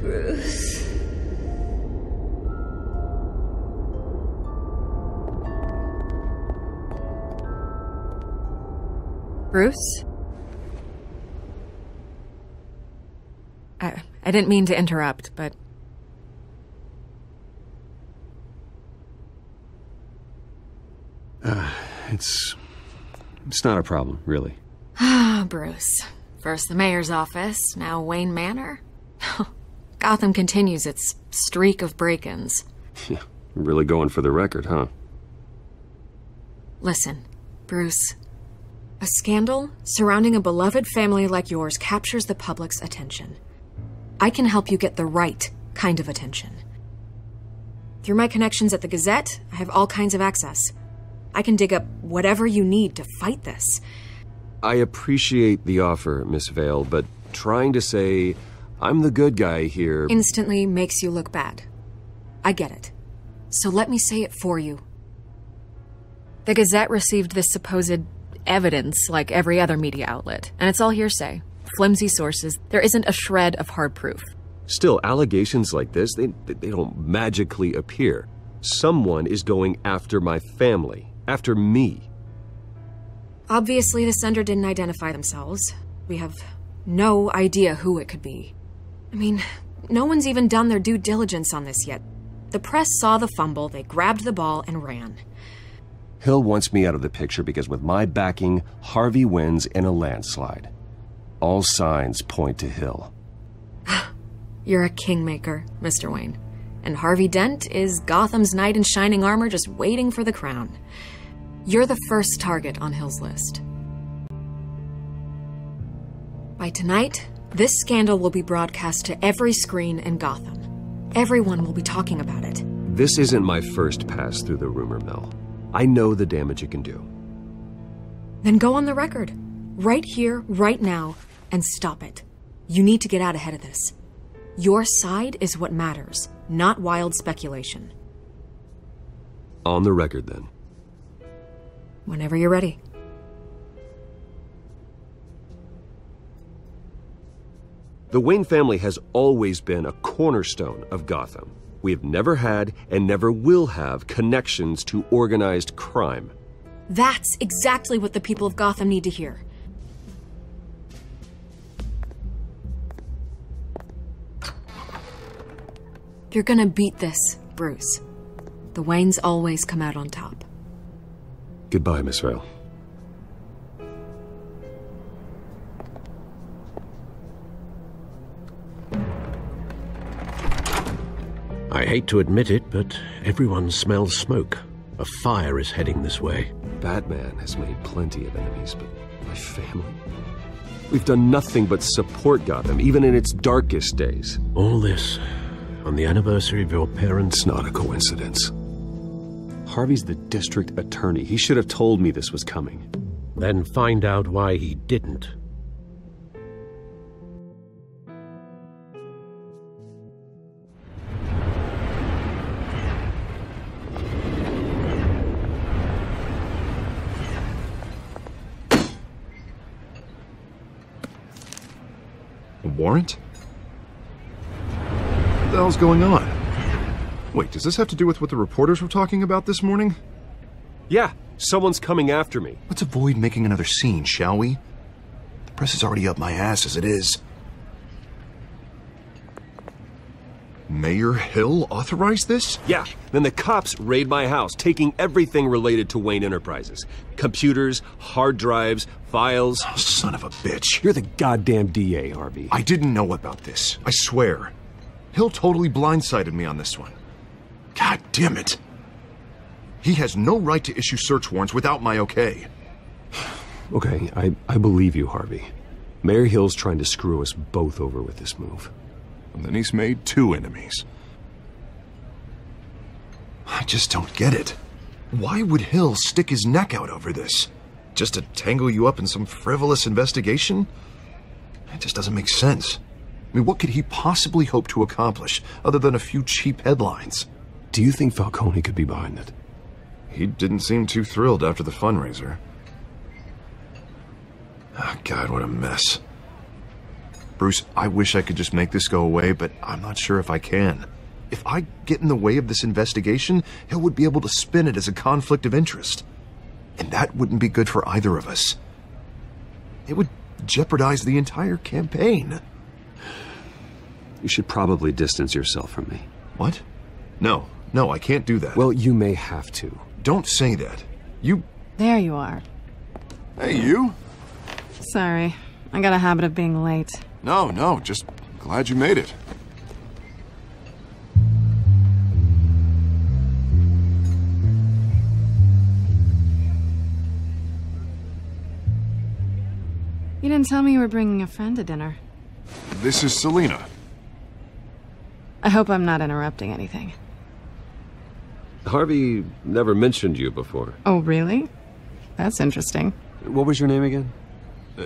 Bruce. Bruce? I didn't mean to interrupt, but... It's not a problem, really. Ah, Bruce. First the mayor's office, now Wayne Manor. Gotham continues its streak of break-ins. Yeah, really going for the record, huh? Listen, Bruce. A scandal surrounding a beloved family like yours captures the public's attention. I can help you get the right kind of attention. Through my connections at the Gazette, I have all kinds of access. I can dig up whatever you need to fight this. I appreciate the offer, Miss Vale, but trying to say I'm the good guy here instantly makes you look bad. I get it. So let me say it for you. The Gazette received this supposed evidence like every other media outlet, and it's all hearsay. Flimsy sources. There isn't a shred of hard proof. Still, allegations like this, they don't magically appear. Someone is going after my family, after me. Obviously, the sender didn't identify themselves. We have no idea who it could be. I mean, no one's even done their due diligence on this yet. The press saw the fumble, they grabbed the ball and ran. Hill wants me out of the picture because with my backing, Harvey wins in a landslide. All signs point to Hill. You're a kingmaker, Mr. Wayne. And Harvey Dent is Gotham's knight in shining armor just waiting for the crown. You're the first target on Hill's list. By tonight, this scandal will be broadcast to every screen in Gotham. Everyone will be talking about it. This isn't my first pass through the rumor mill. I know the damage it can do. Then go on the record. Right here, right now, and stop it. You need to get out ahead of this. Your side is what matters, not wild speculation. On the record, then. Whenever you're ready. The Wayne family has always been a cornerstone of Gotham. We have never had and never will have connections to organized crime. That's exactly what the people of Gotham need to hear. You're gonna beat this, Bruce. The Waynes always come out on top. Goodbye, Miss Vale. I hate to admit it, but everyone smells smoke. A fire is heading this way. Batman has made plenty of enemies, but my family? We've done nothing but support Gotham, even in its darkest days. All this on the anniversary of your parents'... Not a coincidence. Harvey's the district attorney. He should have told me this was coming. Then find out why he didn't. A warrant? What the hell's going on? Wait, does this have to do with what the reporters were talking about this morning? Yeah, someone's coming after me. Let's avoid making another scene, shall we? The press is already up my ass as it is. Mayor Hill authorized this? Yeah, then the cops raid my house, taking everything related to Wayne Enterprises. Computers, hard drives, files. Oh, son of a bitch. You're the goddamn DA, Harvey. I didn't know about this. I swear. Hill totally blindsided me on this one. God damn it. He has no right to issue search warrants without my okay. Okay, I believe you, Harvey. Mayor Hill's trying to screw us both over with this move. And then he's made 2 enemies. I just don't get it. Why would Hill stick his neck out over this? Just to tangle you up in some frivolous investigation? It just doesn't make sense. I mean, what could he possibly hope to accomplish other than a few cheap headlines? Do you think Falcone could be behind it? He didn't seem too thrilled after the fundraiser. Oh, God, what a mess. Bruce, I wish I could just make this go away, but I'm not sure if I can. If I get in the way of this investigation, Hill would be able to spin it as a conflict of interest. And that wouldn't be good for either of us. It would jeopardize the entire campaign. You should probably distance yourself from me. What? No, I can't do that. Well, you may have to. Don't say that. You... There you are. Hey, you? Sorry. I got a habit of being late. No, just glad you made it. You didn't tell me you were bringing a friend to dinner. This is Selina. I hope I'm not interrupting anything. Harvey never mentioned you before. Oh, really? That's interesting. What was your name again?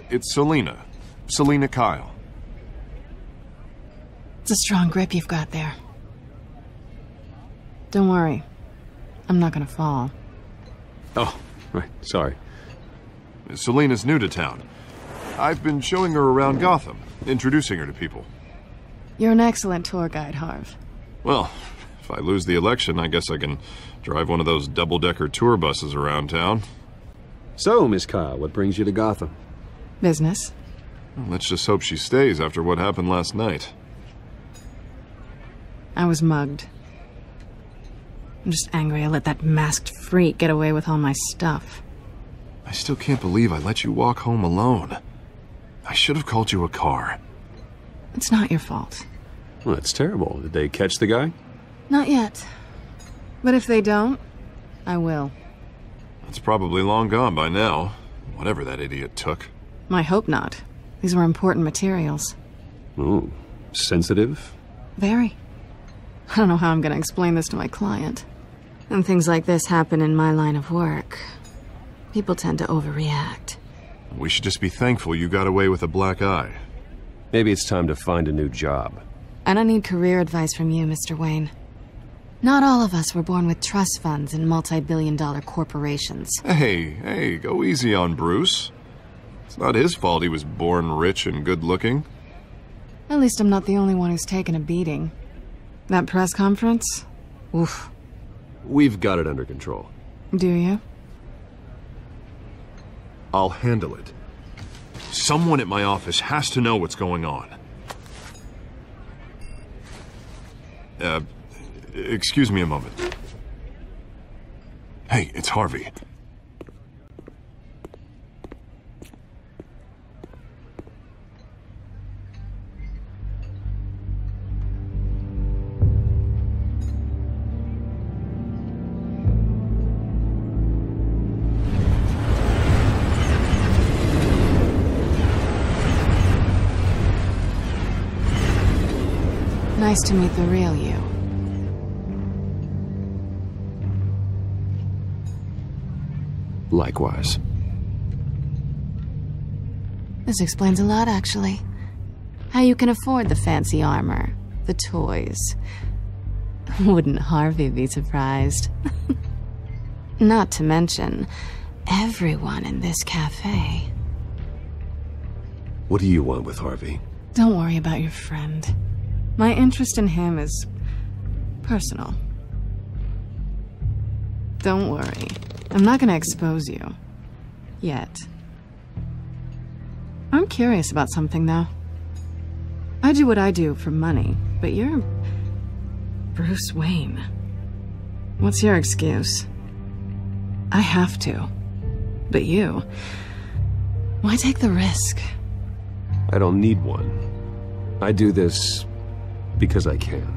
It's Selina. Selina Kyle. It's a strong grip you've got there. Don't worry. I'm not gonna fall. Oh, right. Sorry. Selina's new to town. I've been showing her around Gotham, introducing her to people. You're an excellent tour guide, Harv. Well, if I lose the election, I guess I can drive one of those double-decker tour buses around town. So, Miss Kyle, what brings you to Gotham? Business. Well, let's just hope she stays after what happened last night. I was mugged. I'm just angry I let that masked freak get away with all my stuff. I still can't believe I let you walk home alone. I should have called you a car. It's not your fault. Well, that's terrible. Did they catch the guy? Not yet. But if they don't, I will. It's probably long gone by now, whatever that idiot took. I hope not. These were important materials. Ooh, sensitive? Very. I don't know how I'm going to explain this to my client. And things like this happen in my line of work. People tend to overreact. We should just be thankful you got away with a black eye. Maybe it's time to find a new job. I don't need career advice from you, Mr. Wayne. Not all of us were born with trust funds and multi-billion-dollar corporations. Hey, go easy on Bruce. It's not his fault he was born rich and good-looking. At least I'm not the only one who's taken a beating. That press conference? Oof. We've got it under control. Do you? I'll handle it. Someone at my office has to know what's going on. Excuse me a moment. Hey, it's Harvey. Nice to meet the real you. Likewise. This explains a lot, actually. How you can afford the fancy armor, the toys. Wouldn't Harvey be surprised? Not to mention, everyone in this cafe. What do you want with Harvey? Don't worry about your friend. My interest in him is personal. Don't worry. I'm not gonna expose you. Yet. I'm curious about something, though. I do what I do for money, but you're Bruce Wayne. What's your excuse? I have to. But you... why take the risk? I don't need one. I do this because I can.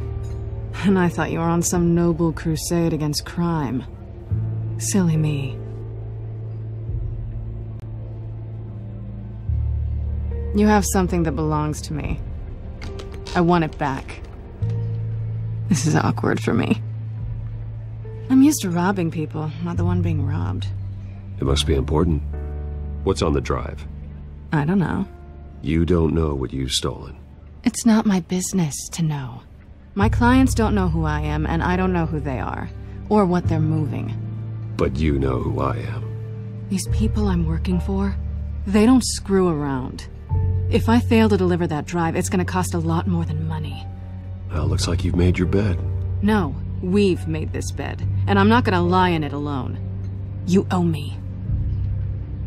And I thought you were on some noble crusade against crime. Silly me. You have something that belongs to me. I want it back. This is awkward for me. I'm used to robbing people, not the one being robbed. It must be important. What's on the drive? I don't know. You don't know what you've stolen. It's not my business to know. My clients don't know who I am, and I don't know who they are, or what they're moving. But you know who I am. These people I'm working for, they don't screw around. If I fail to deliver that drive, it's gonna cost a lot more than money. Well, looks like you've made your bed. No, we've made this bed, and I'm not gonna lie in it alone. You owe me.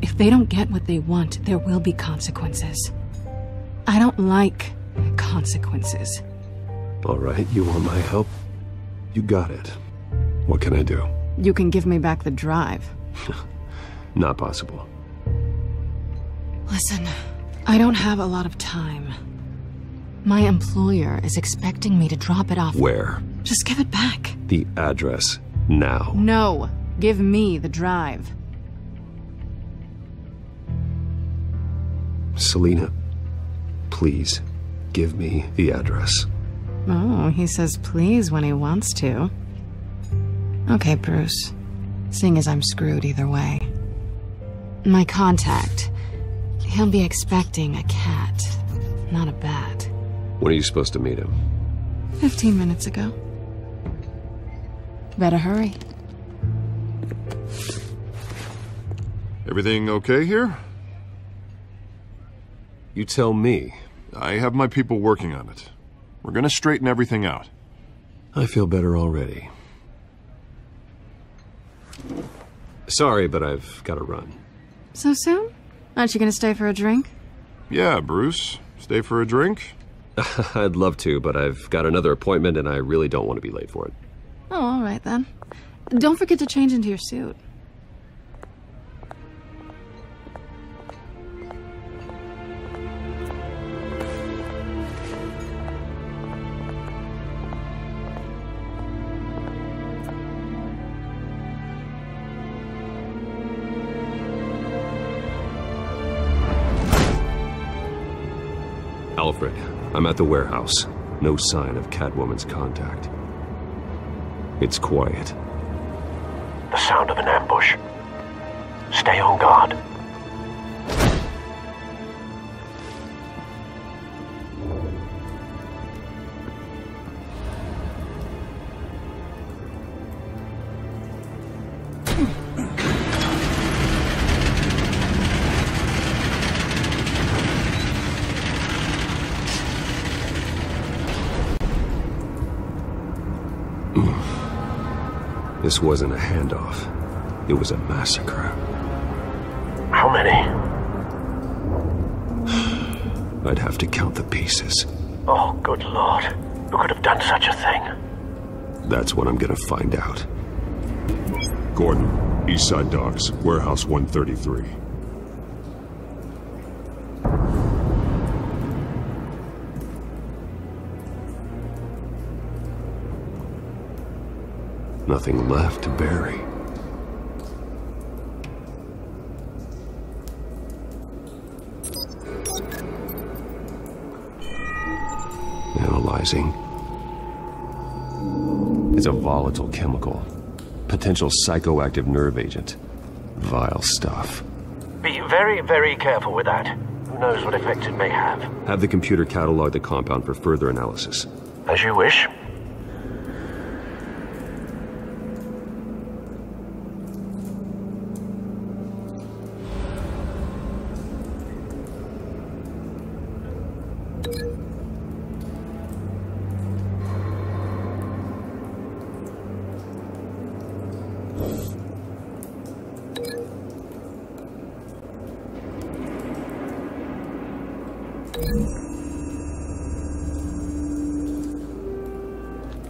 If they don't get what they want, there will be consequences. I don't like consequences. All right, you want my help? You got it. What can I do? You can give me back the drive. Not possible. Listen, I don't have a lot of time. My employer is expecting me to drop it off. Where? Just give it back. The address, now. No, give me the drive. Selina, please, give me the address. Oh, he says please when he wants to. Okay, Bruce. Seeing as I'm screwed either way. My contact. He'll be expecting a cat, not a bat. When are you supposed to meet him? 15 minutes ago. Better hurry. Everything okay here? You tell me. I have my people working on it. We're gonna straighten everything out. I feel better already. Sorry, but I've got to run. So soon? Aren't you gonna stay for a drink? Yeah, Bruce. Stay for a drink? I'd love to, but I've got another appointment and I really don't want to be late for it. Oh, all right then. Don't forget to change into your suit. Alfred, I'm at the warehouse. No sign of Catwoman's contact. It's quiet. The sound of an ambush. Stay on guard. This wasn't a handoff. It was a massacre. How many? I'd have to count the pieces. Oh, good Lord. Who could have done such a thing? That's what I'm gonna find out. Gordon, Eastside Docks, Warehouse 133. Nothing left to bury. Analyzing. It's a volatile chemical. Potential psychoactive nerve agent. Vile stuff. Be very, very careful with that. Who knows what effects it may have. Have the computer catalog the compound for further analysis. As you wish.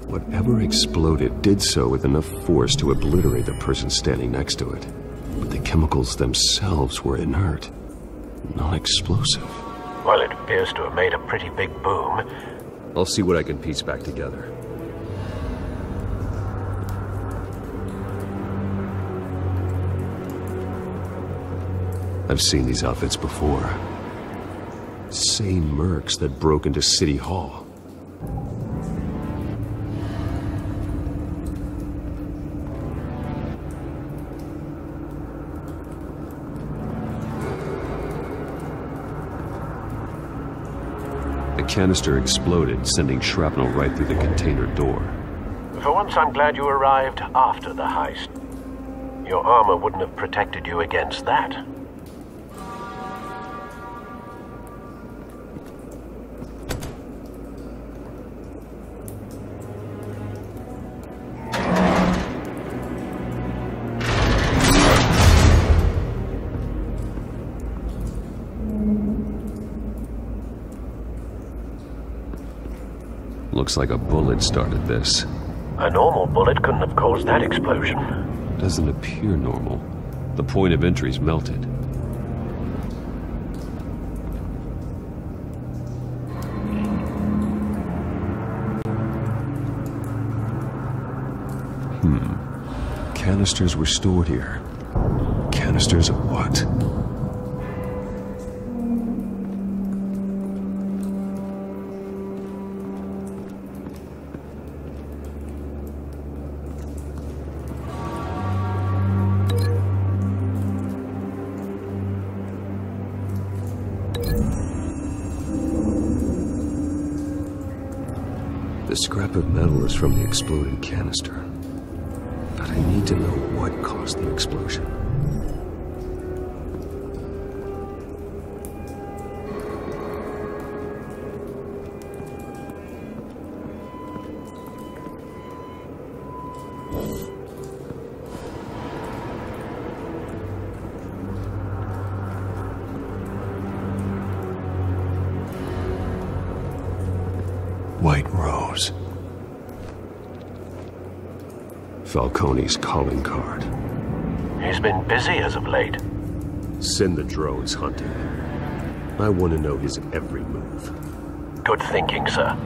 Whatever exploded did so with enough force to obliterate the person standing next to it. But the chemicals themselves were inert, non-explosive. Well, it appears to have made a pretty big boom. I'll see what I can piece back together. I've seen these outfits before. Same mercs that broke into City Hall. The canister exploded, sending shrapnel right through the container door. For once, I'm glad you arrived after the heist. Your armor wouldn't have protected you against that. Looks like a bullet started this. A normal bullet couldn't have caused that explosion. Doesn't appear normal. The point of entry's melted. Canisters were stored here. Canisters of what? The scrap of metal is from the exploded canister. But I need to know what caused the explosion. White Rose. Falcone's calling card. He's been busy as of late. Send the drones hunting. I want to know his every move. Good thinking, sir.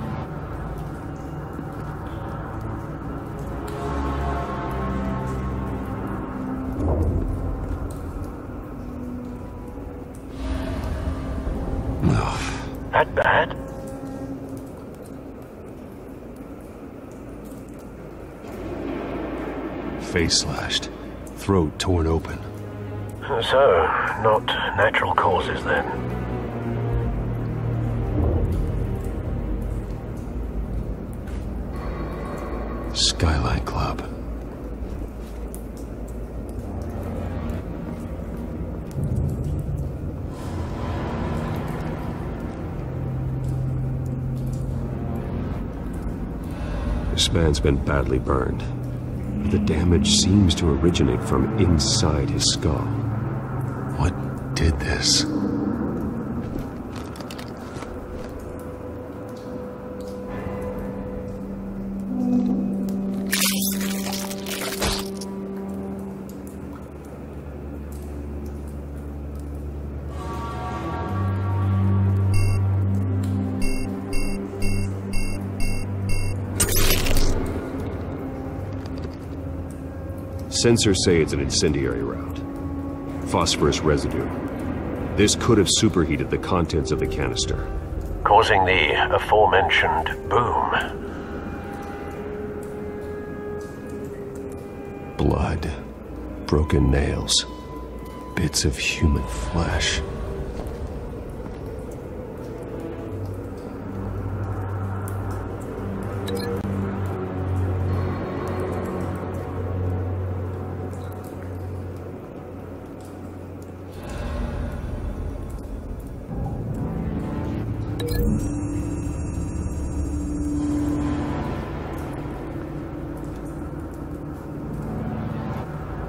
That bad? Face slashed, throat torn open. So, not natural causes then. Skyline Club. This man's been badly burned. The damage seems to originate from inside his skull. What did this? Sensors say it's an incendiary route. Phosphorus residue. This could have superheated the contents of the canister, causing the aforementioned boom. Blood. Broken nails. Bits of human flesh.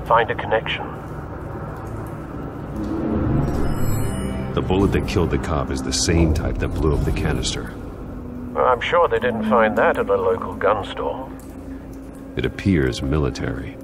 Find a connection. The bullet that killed the cop is the same type that blew up the canister. Well, I'm sure they didn't find that at a local gun store. It appears military.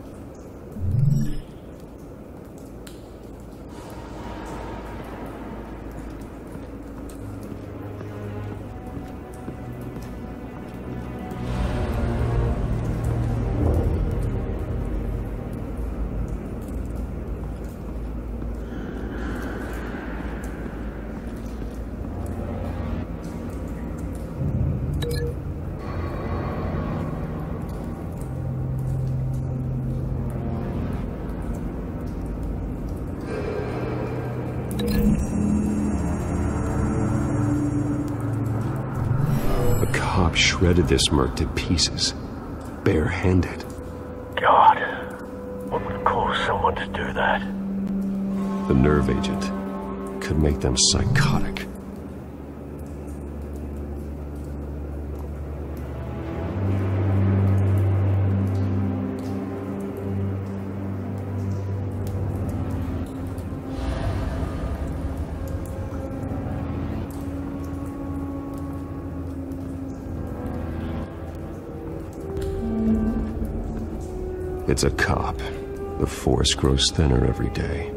Shredded this merc to pieces, barehanded. God, what would cause someone to do that? The nerve agent could make them psychotic. It's a cop. The force grows thinner every day.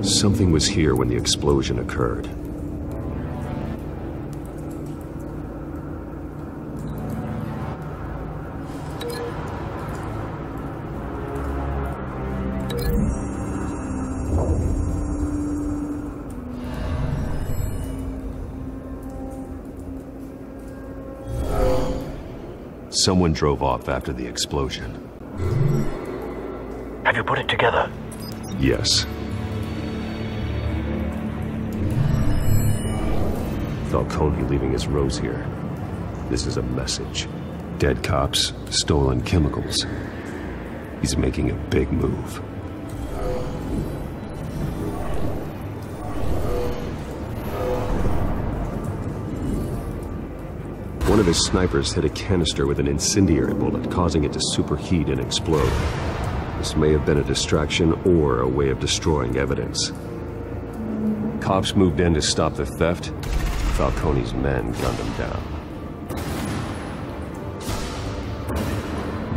Something was here when the explosion occurred. Someone drove off after the explosion. Have you put it together? Yes. Falcone leaving his rose here. This is a message. Dead cops, stolen chemicals. He's making a big move. One of his snipers hit a canister with an incendiary bullet, causing it to superheat and explode. This may have been a distraction or a way of destroying evidence. Cops moved in to stop the theft. Falcone's men gunned him down.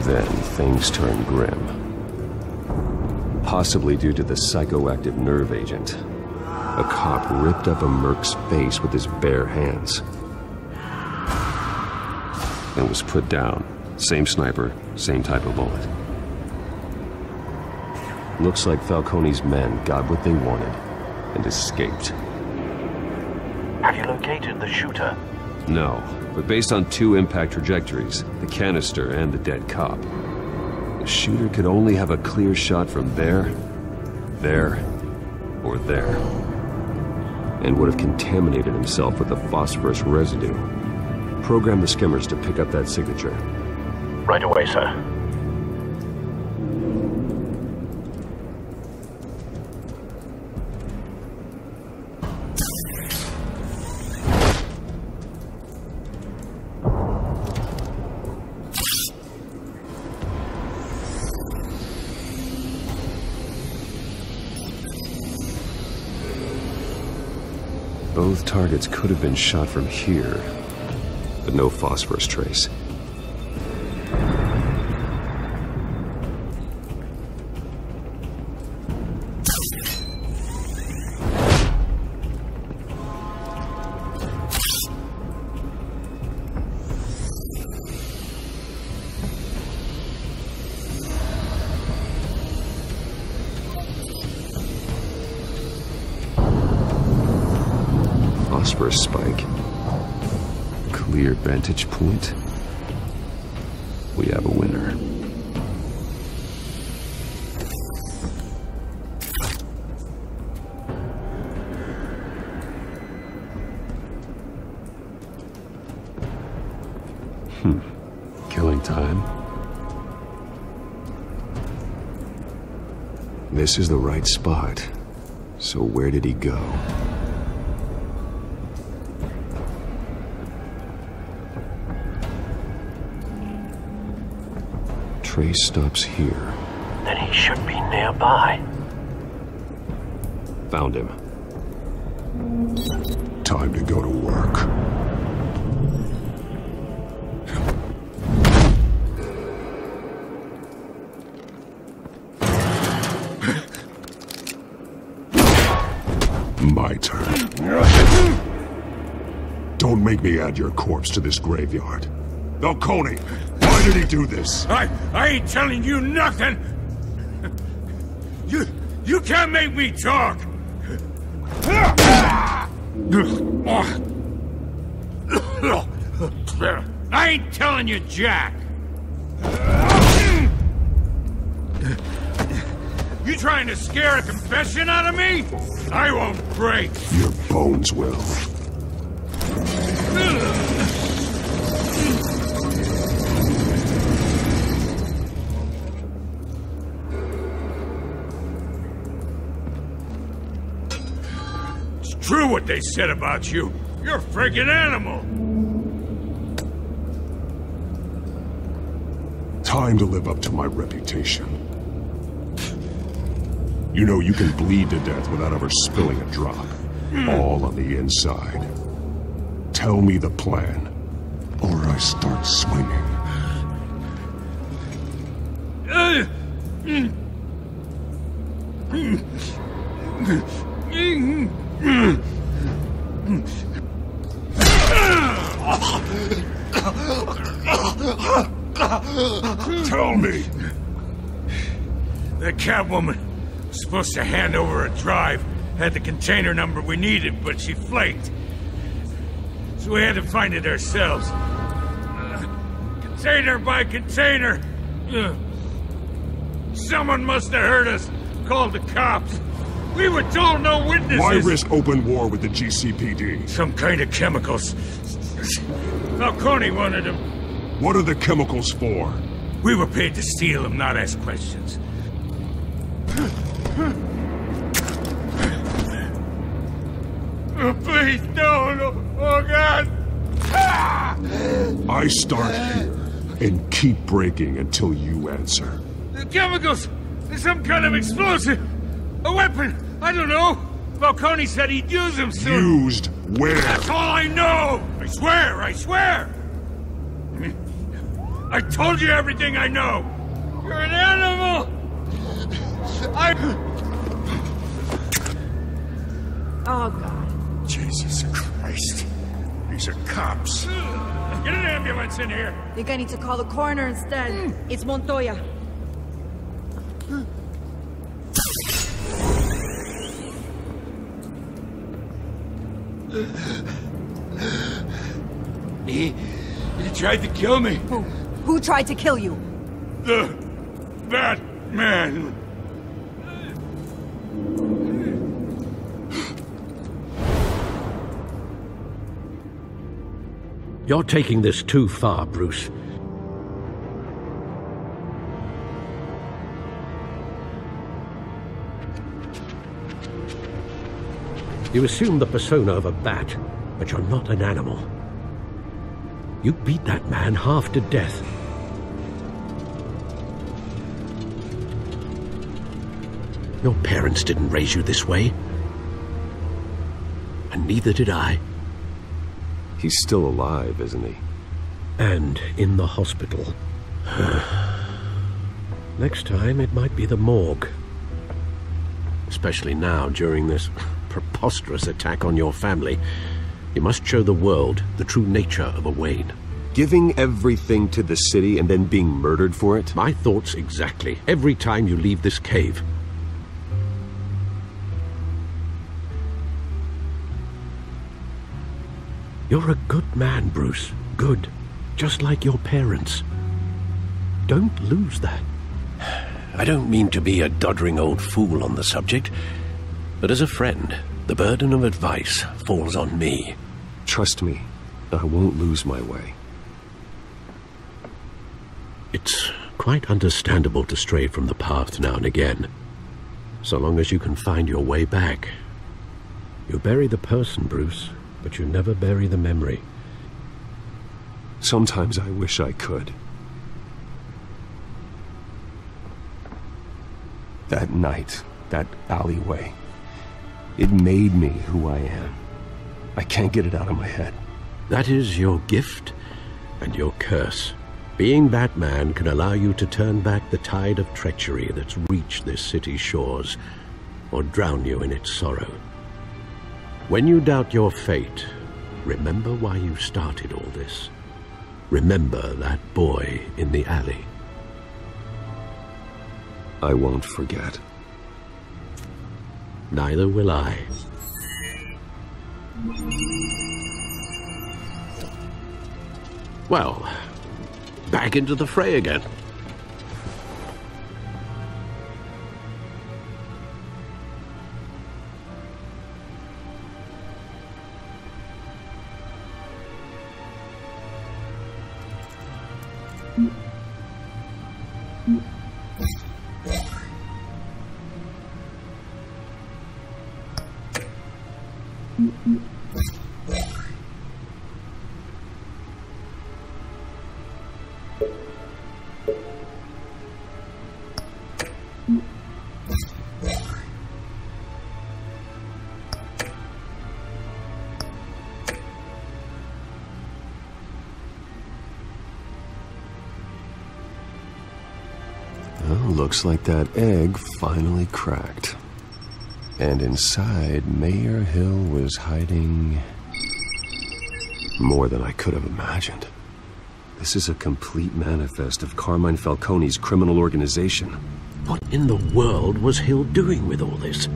Then things turned grim. Possibly due to the psychoactive nerve agent. A cop ripped up a merc's face with his bare hands. And was put down. Same sniper, same type of bullet. Looks like Falcone's men got what they wanted and escaped. Have you located the shooter? No, but based on 2 impact trajectories, the canister and the dead cop, the shooter could only have a clear shot from there, or there, and would have contaminated himself with the phosphorus residue. Program the skimmers to pick up that signature. Right away, sir. Both targets could have been shot from here, but no phosphorus trace. Phosphorus spike. Clear vantage point. We have a winner. Killing time. This is the right spot. So where did he go? Trace stops here. Then he should be nearby. Found him. Time to go to work. My turn. Don't make me add your corpse to this graveyard. Falcone, why did he do this? I ain't telling you nothing! You can't make me talk! I ain't telling you jack! You trying to scare a confession out of me? I won't break! Your bones will. It's true what they said about you. You're a freaking animal! Time to live up to my reputation. You know you can bleed to death without ever spilling a drop. All on the inside. Tell me the plan, or I start swinging. Tell me! That Catwoman was supposed to hand over a drive, had the container number we needed, but she flaked. So we had to find it ourselves. Container by container. Ugh. Someone must have heard us. Called the cops. We were told no witnesses. Why risk open war with the GCPD? Some kind of chemicals. Falcone wanted them. What are the chemicals for? We were paid to steal them, not ask questions. Oh, please, no. Oh, God. I start here and keep breaking until you answer. The chemicals! Some kind of explosive! A weapon! I don't know! Falcone said he'd use them soon! Used where? That's all I know! I swear! I told you everything I know! You're an animal! Oh, God. Jesus Christ. These are cops. Get an ambulance in here! Think I need to call the coroner instead. It's Montoya. He tried to kill me. Who tried to kill you? The Batman. You're taking this too far, Bruce. You assume the persona of a bat, but you're not an animal. You beat that man half to death. Your parents didn't raise you this way. And neither did I. He's still alive, isn't he? And in the hospital. Next time, it might be the morgue. Especially now, during this preposterous attack on your family. You must show the world the true nature of a Wayne. Giving everything to the city and then being murdered for it? My thoughts exactly. Every time you leave this cave. You're a good man, Bruce. Good. Just like your parents. Don't lose that. I don't mean to be a doddering old fool on the subject, but as a friend, the burden of advice falls on me. Trust me, I won't lose my way. It's quite understandable to stray from the path now and again, so long as you can find your way back. You bury the person, Bruce, but you never bury the memory. Sometimes I wish I could. That night, that alleyway, it made me who I am. I can't get it out of my head. That is your gift and your curse. Being Batman can allow you to turn back the tide of treachery that's reached this city's shores, or drown you in its sorrow. When you doubt your fate, remember why you started all this. Remember that boy in the alley. I won't forget. Neither will I. Well, back into the fray again. Looks like that egg finally cracked. And inside, Mayor Hill was hiding more than I could have imagined. This is a complete manifest of Carmine Falcone's criminal organization. What in the world was Hill doing with all this?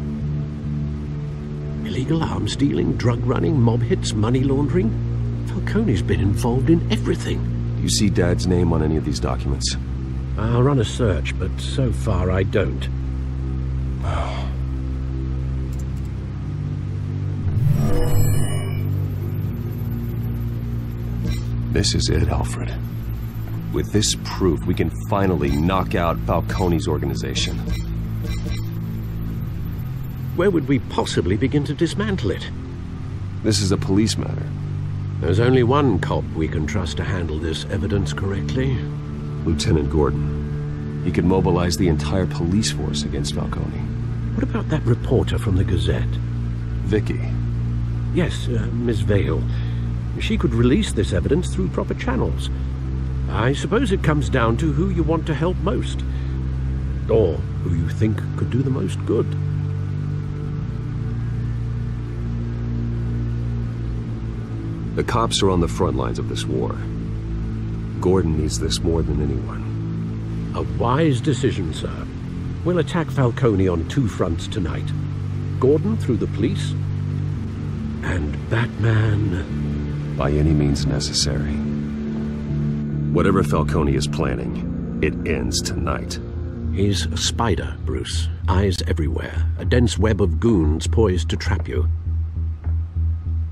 Illegal arms dealing, drug running, mob hits, money laundering? Falcone's been involved in everything. Do you see Dad's name on any of these documents? I'll run a search, but so far I don't. This is it, Alfred. With this proof, we can finally knock out Falcone's organization. Where would we possibly begin to dismantle it? This is a police matter. There's only one cop we can trust to handle this evidence correctly. Lieutenant Gordon. He could mobilize the entire police force against Falcone. What about that reporter from the Gazette? Vicky. Yes, Miss Vale. She could release this evidence through proper channels. I suppose it comes down to who you want to help most. Or who you think could do the most good. The cops are on the front lines of this war. Gordon needs this more than anyone. A wise decision, sir. We'll attack Falcone on two fronts tonight. Gordon through the police, and Batman... by any means necessary. Whatever Falcone is planning, it ends tonight. He's a spider, Bruce. Eyes everywhere. A dense web of goons poised to trap you.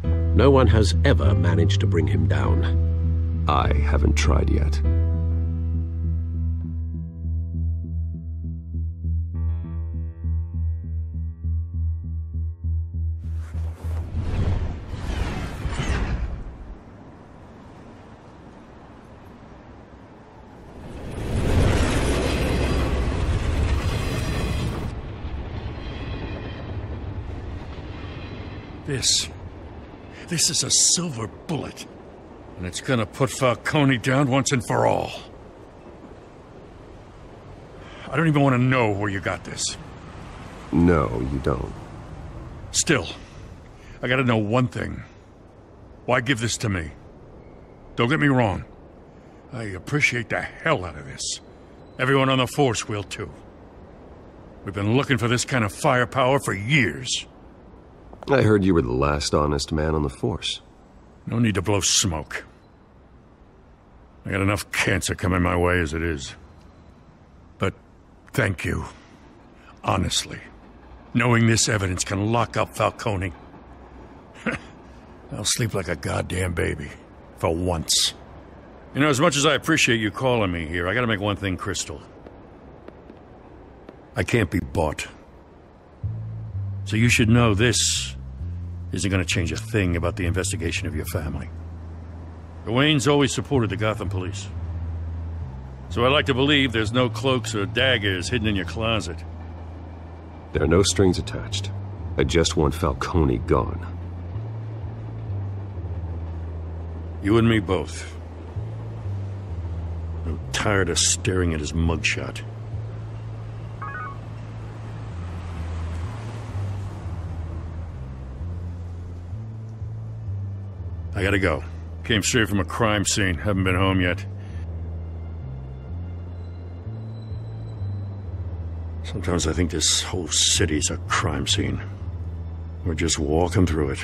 No one has ever managed to bring him down. I haven't tried yet. This is a silver bullet. And it's gonna put Falcone down once and for all. I don't even want to know where you got this. No, you don't. Still, I gotta know one thing. Why give this to me? Don't get me wrong. I appreciate the hell out of this. Everyone on the force will too. We've been looking for this kind of firepower for years. I heard you were the last honest man on the force. No need to blow smoke. I got enough cancer coming my way as it is. But thank you. Honestly. Knowing this evidence can lock up Falcone. I'll sleep like a goddamn baby. For once. You know, as much as I appreciate you calling me here, I gotta make one thing crystal. I can't be bought. So you should know this isn't going to change a thing about the investigation of your family. The Waynes always supported the Gotham police. So I like to believe there's no cloaks or daggers hidden in your closet. There are no strings attached. I just want Falcone gone. You and me both. I'm tired of staring at his mugshot. I gotta go. Came straight from a crime scene. Haven't been home yet. Sometimes I think this whole city's a crime scene. We're just walking through it.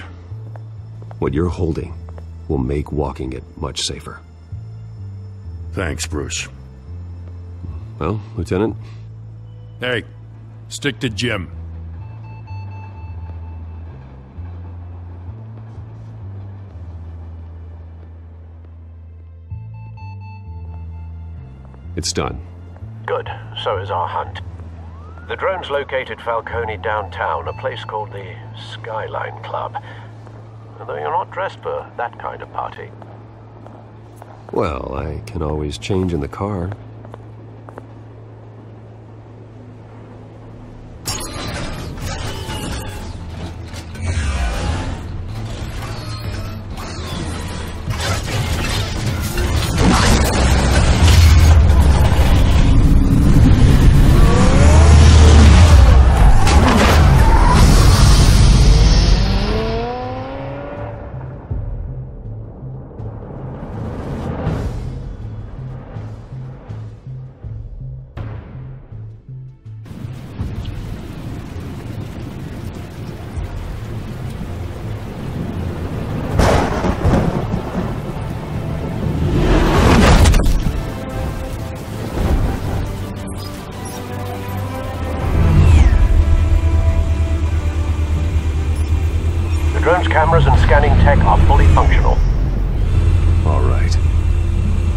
What you're holding will make walking it much safer. Thanks, Bruce. Well, Lieutenant? Hey, stick to Jim. It's done. Good. So is our hunt. The drones located Falcone downtown, a place called the Skyline Club. Although you're not dressed for that kind of party. Well, I can always change in the car.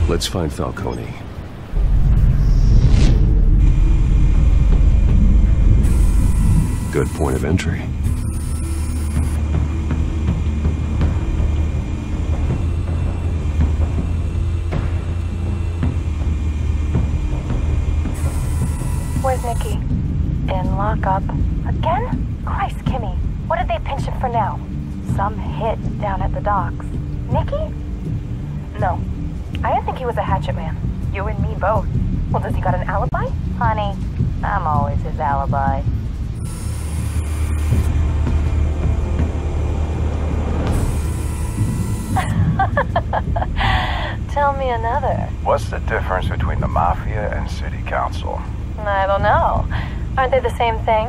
Let's find Falcone. Good point of entry. Where's Nikki? In lockup. Again? Christ, Kimmy. What did they pinch him for now? Some hit down at the docks. Nikki? No. I didn't think he was a hatchet man. You and me both. Well, does he got an alibi? Honey, I'm always his alibi. Tell me another. What's the difference between the Mafia and City Council? I don't know. Aren't they the same thing?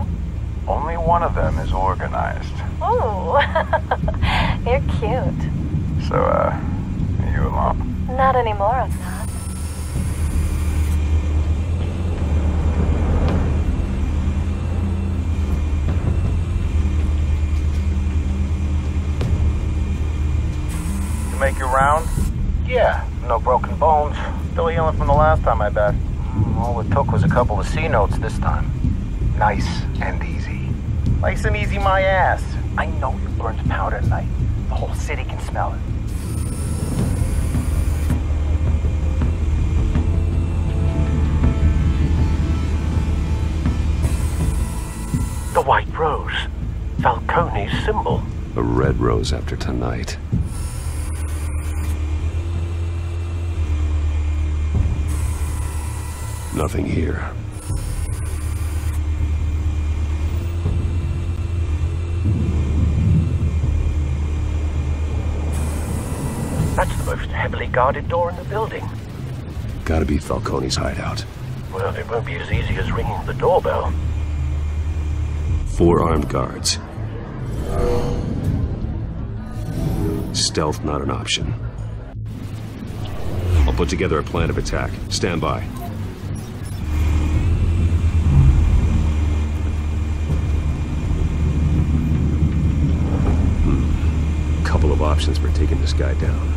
Only one of them is organized. Ooh. You're cute. So, are you alone? Not anymore, I'm not. You make your round? Yeah, no broken bones. Still healing from the last time, I bet. All it took was a couple of C notes this time. Nice and easy. Nice and easy my ass. I know you burned powder tonight. The whole city can smell it. The White Rose. Falcone's symbol. A red rose after tonight. Nothing here. That's the most heavily guarded door in the building. Gotta be Falcone's hideout. Well, it won't be as easy as ringing the doorbell. 4 armed guards. Stealth not an option. I'll put together a plan of attack. Stand by. Couple of options for taking this guy down.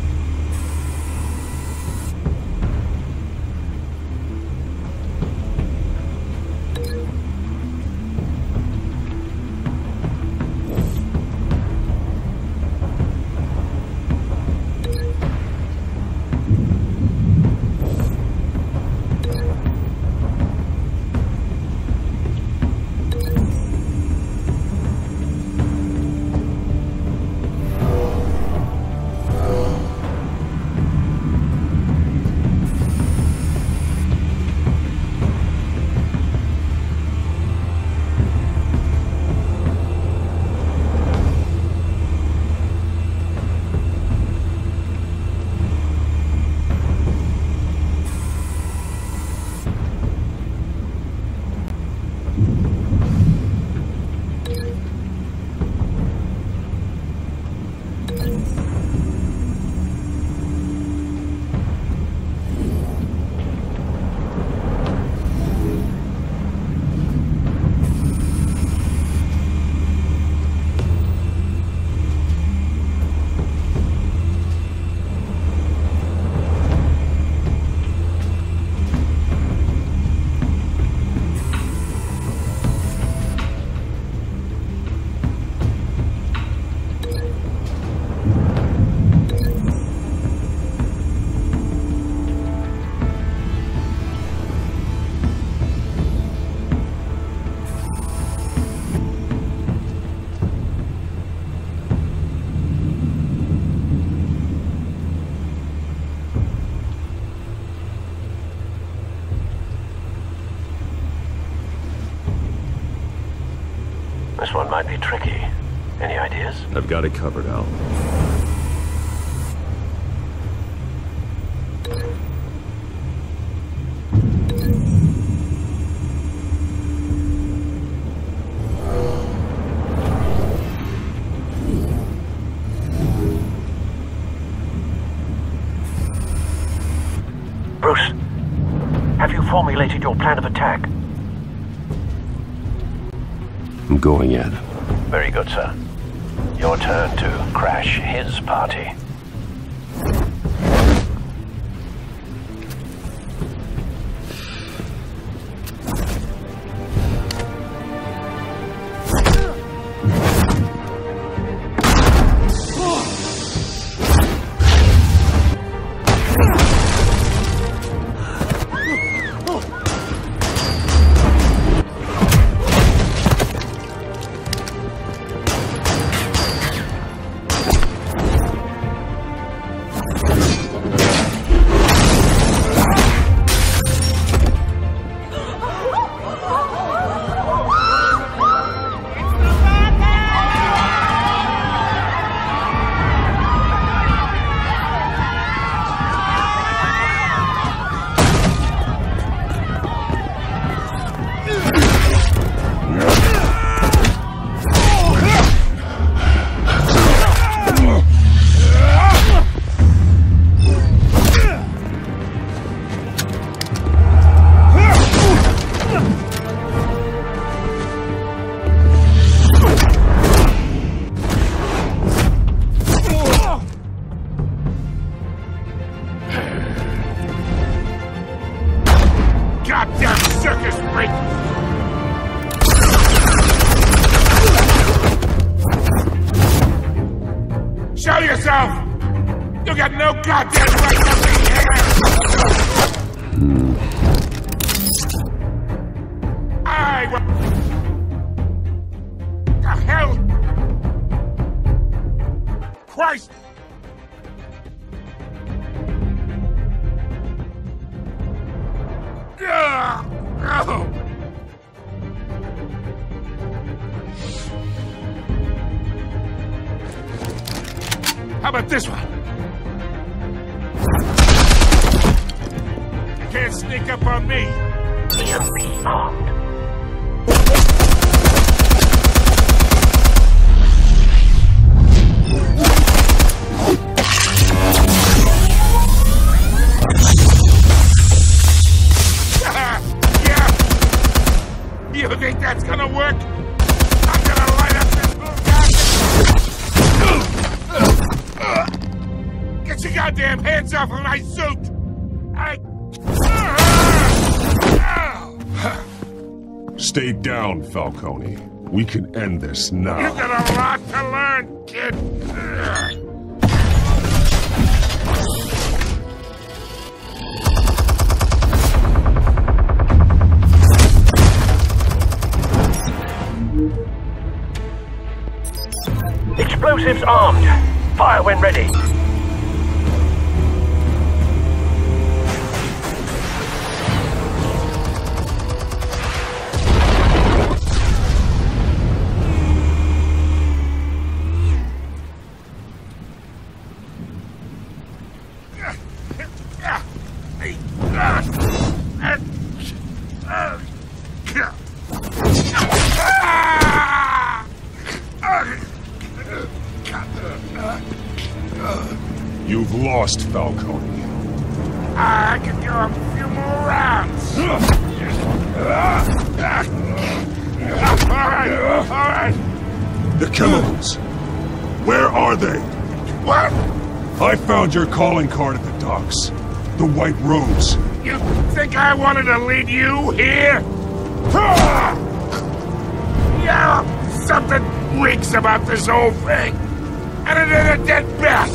This one might be tricky. Any ideas? I've got it covered, Al. Bruce, have you formulated your plan of attack? I'm going in. Very good, sir. Your turn to crash his party. yourself! You got no goddamn right to be here! The hell? Christ! Oh. How about this one? You can't sneak up on me. You'll be armed. You think that's gonna work? I'm gonna light up this little Get your goddamn hands off of my suit! Stay down, Falcone. We can end this now. You've got a lot to learn, kid. Explosives armed. Fire when ready. You've lost, Falcone. I could go a few more rounds. All right. The chemicals. Where are they? What? I found your calling card at the docks. The White Rose. You think I wanted to lead you here? Yeah, something reeks about this whole thing. And it is a dead bat.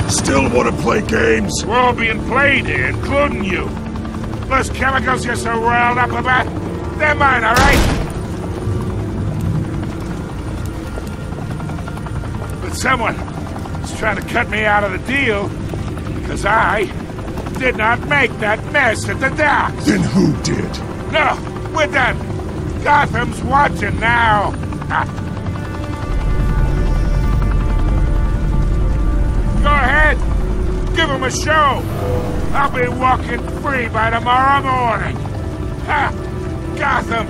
Still want to play games? We're all being played here, including you. Those chemicals you're so riled up about, they're mine, all right? But someone is trying to cut me out of the deal because I did not make that mess at the docks. Then who did? No, we're done. Gotham's watching now. Go ahead. Give him a show. I'll be walking free by tomorrow morning. Ha! Gotham.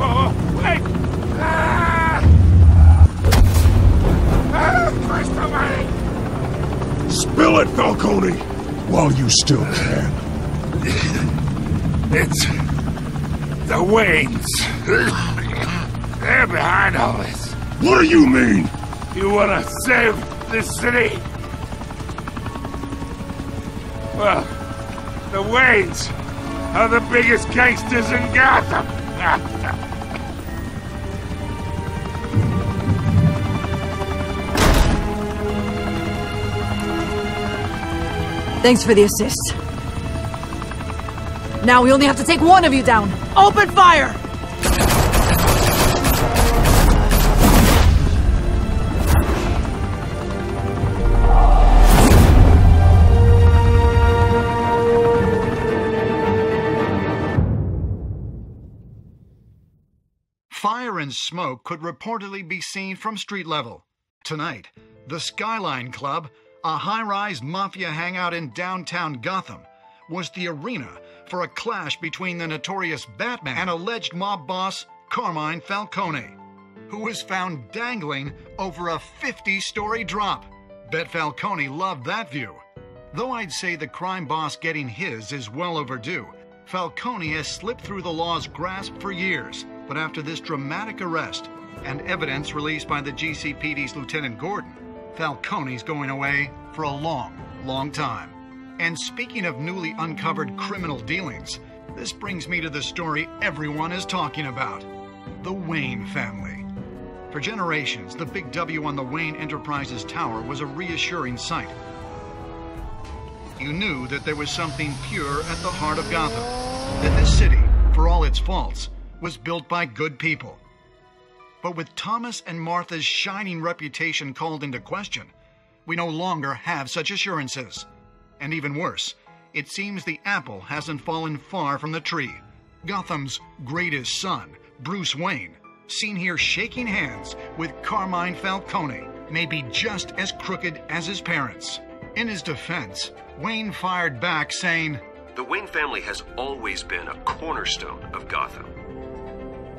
Oh, wait. Christ almighty. Spill it, Falcone, while you still can. It's the Waynes. They're behind all this. What do you mean? You want to save this city? Well, the Waynes are the biggest gangsters in Gotham. Thanks for the assist. Now we only have to take one of you down. Open fire! Fire and smoke could reportedly be seen from street level. Tonight, the Skyline Club, a high-rise mafia hangout in downtown Gotham, was the arena for a clash between the notorious Batman and alleged mob boss Carmine Falcone, who was found dangling over a 50-story drop. Bet Falcone loved that view. Though I'd say the crime boss getting his is well overdue, Falcone has slipped through the law's grasp for years. But after this dramatic arrest, and evidence released by the GCPD's Lieutenant Gordon, Falcone's going away for a long, long time. And speaking of newly uncovered criminal dealings, this brings me to the story everyone is talking about: the Wayne family. For generations, the big W on the Wayne Enterprises tower was a reassuring sight. You knew that there was something pure at the heart of Gotham, that this city, for all its faults, was built by good people. But with Thomas and Martha's shining reputation called into question, we no longer have such assurances. And even worse, it seems the apple hasn't fallen far from the tree. Gotham's greatest son, Bruce Wayne, seen here shaking hands with Carmine Falcone, may be just as crooked as his parents. In his defense, Wayne fired back saying, "The Wayne family has always been a cornerstone of Gotham.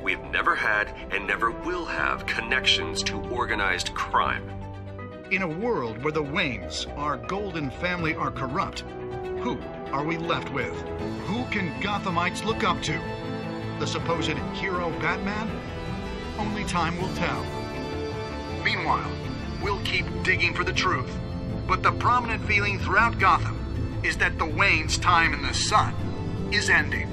We've never had and never will have connections to organized crime." In a world where the Waynes, our golden family, are corrupt, who are we left with? Who can Gothamites look up to? The supposed hero Batman? Only time will tell. Meanwhile, we'll keep digging for the truth. But the prominent feeling throughout Gotham is that the Waynes' time in the sun is ending.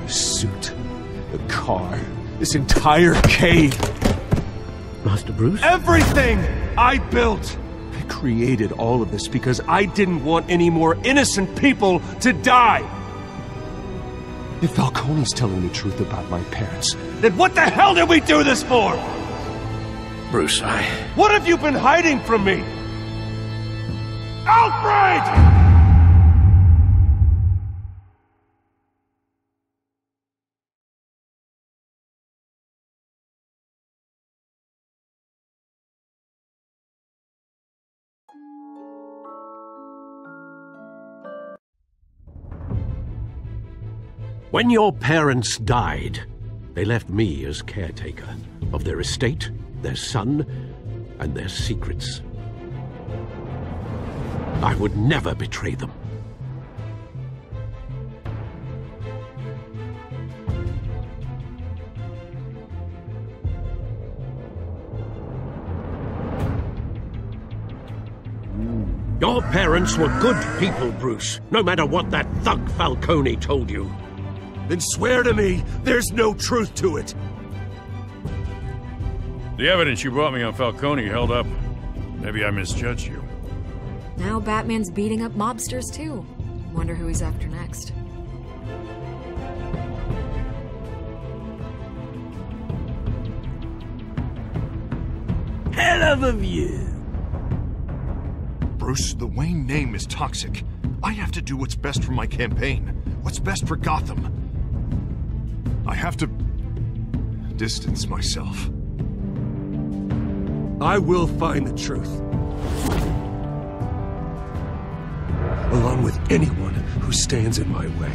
The suit, the car, this entire cave. Master Bruce? Everything I built! I created all of this because I didn't want any more innocent people to die! If Falcone's telling the truth about my parents, then what the hell did we do this for? Bruce, What have you been hiding from me? Alfred! When your parents died, they left me as caretaker of their estate, their son, and their secrets. I would never betray them. Your parents were good people, Bruce, no matter what that thug Falcone told you. Then swear to me there's no truth to it. The evidence you brought me on Falcone held up. Maybe I misjudged you. Now Batman's beating up mobsters too. Wonder who he's after next. Hell of a view. Bruce, the Wayne name is toxic. I have to do what's best for my campaign. What's best for Gotham. I have to distance myself. I will find the truth. Along with anyone who stands in my way.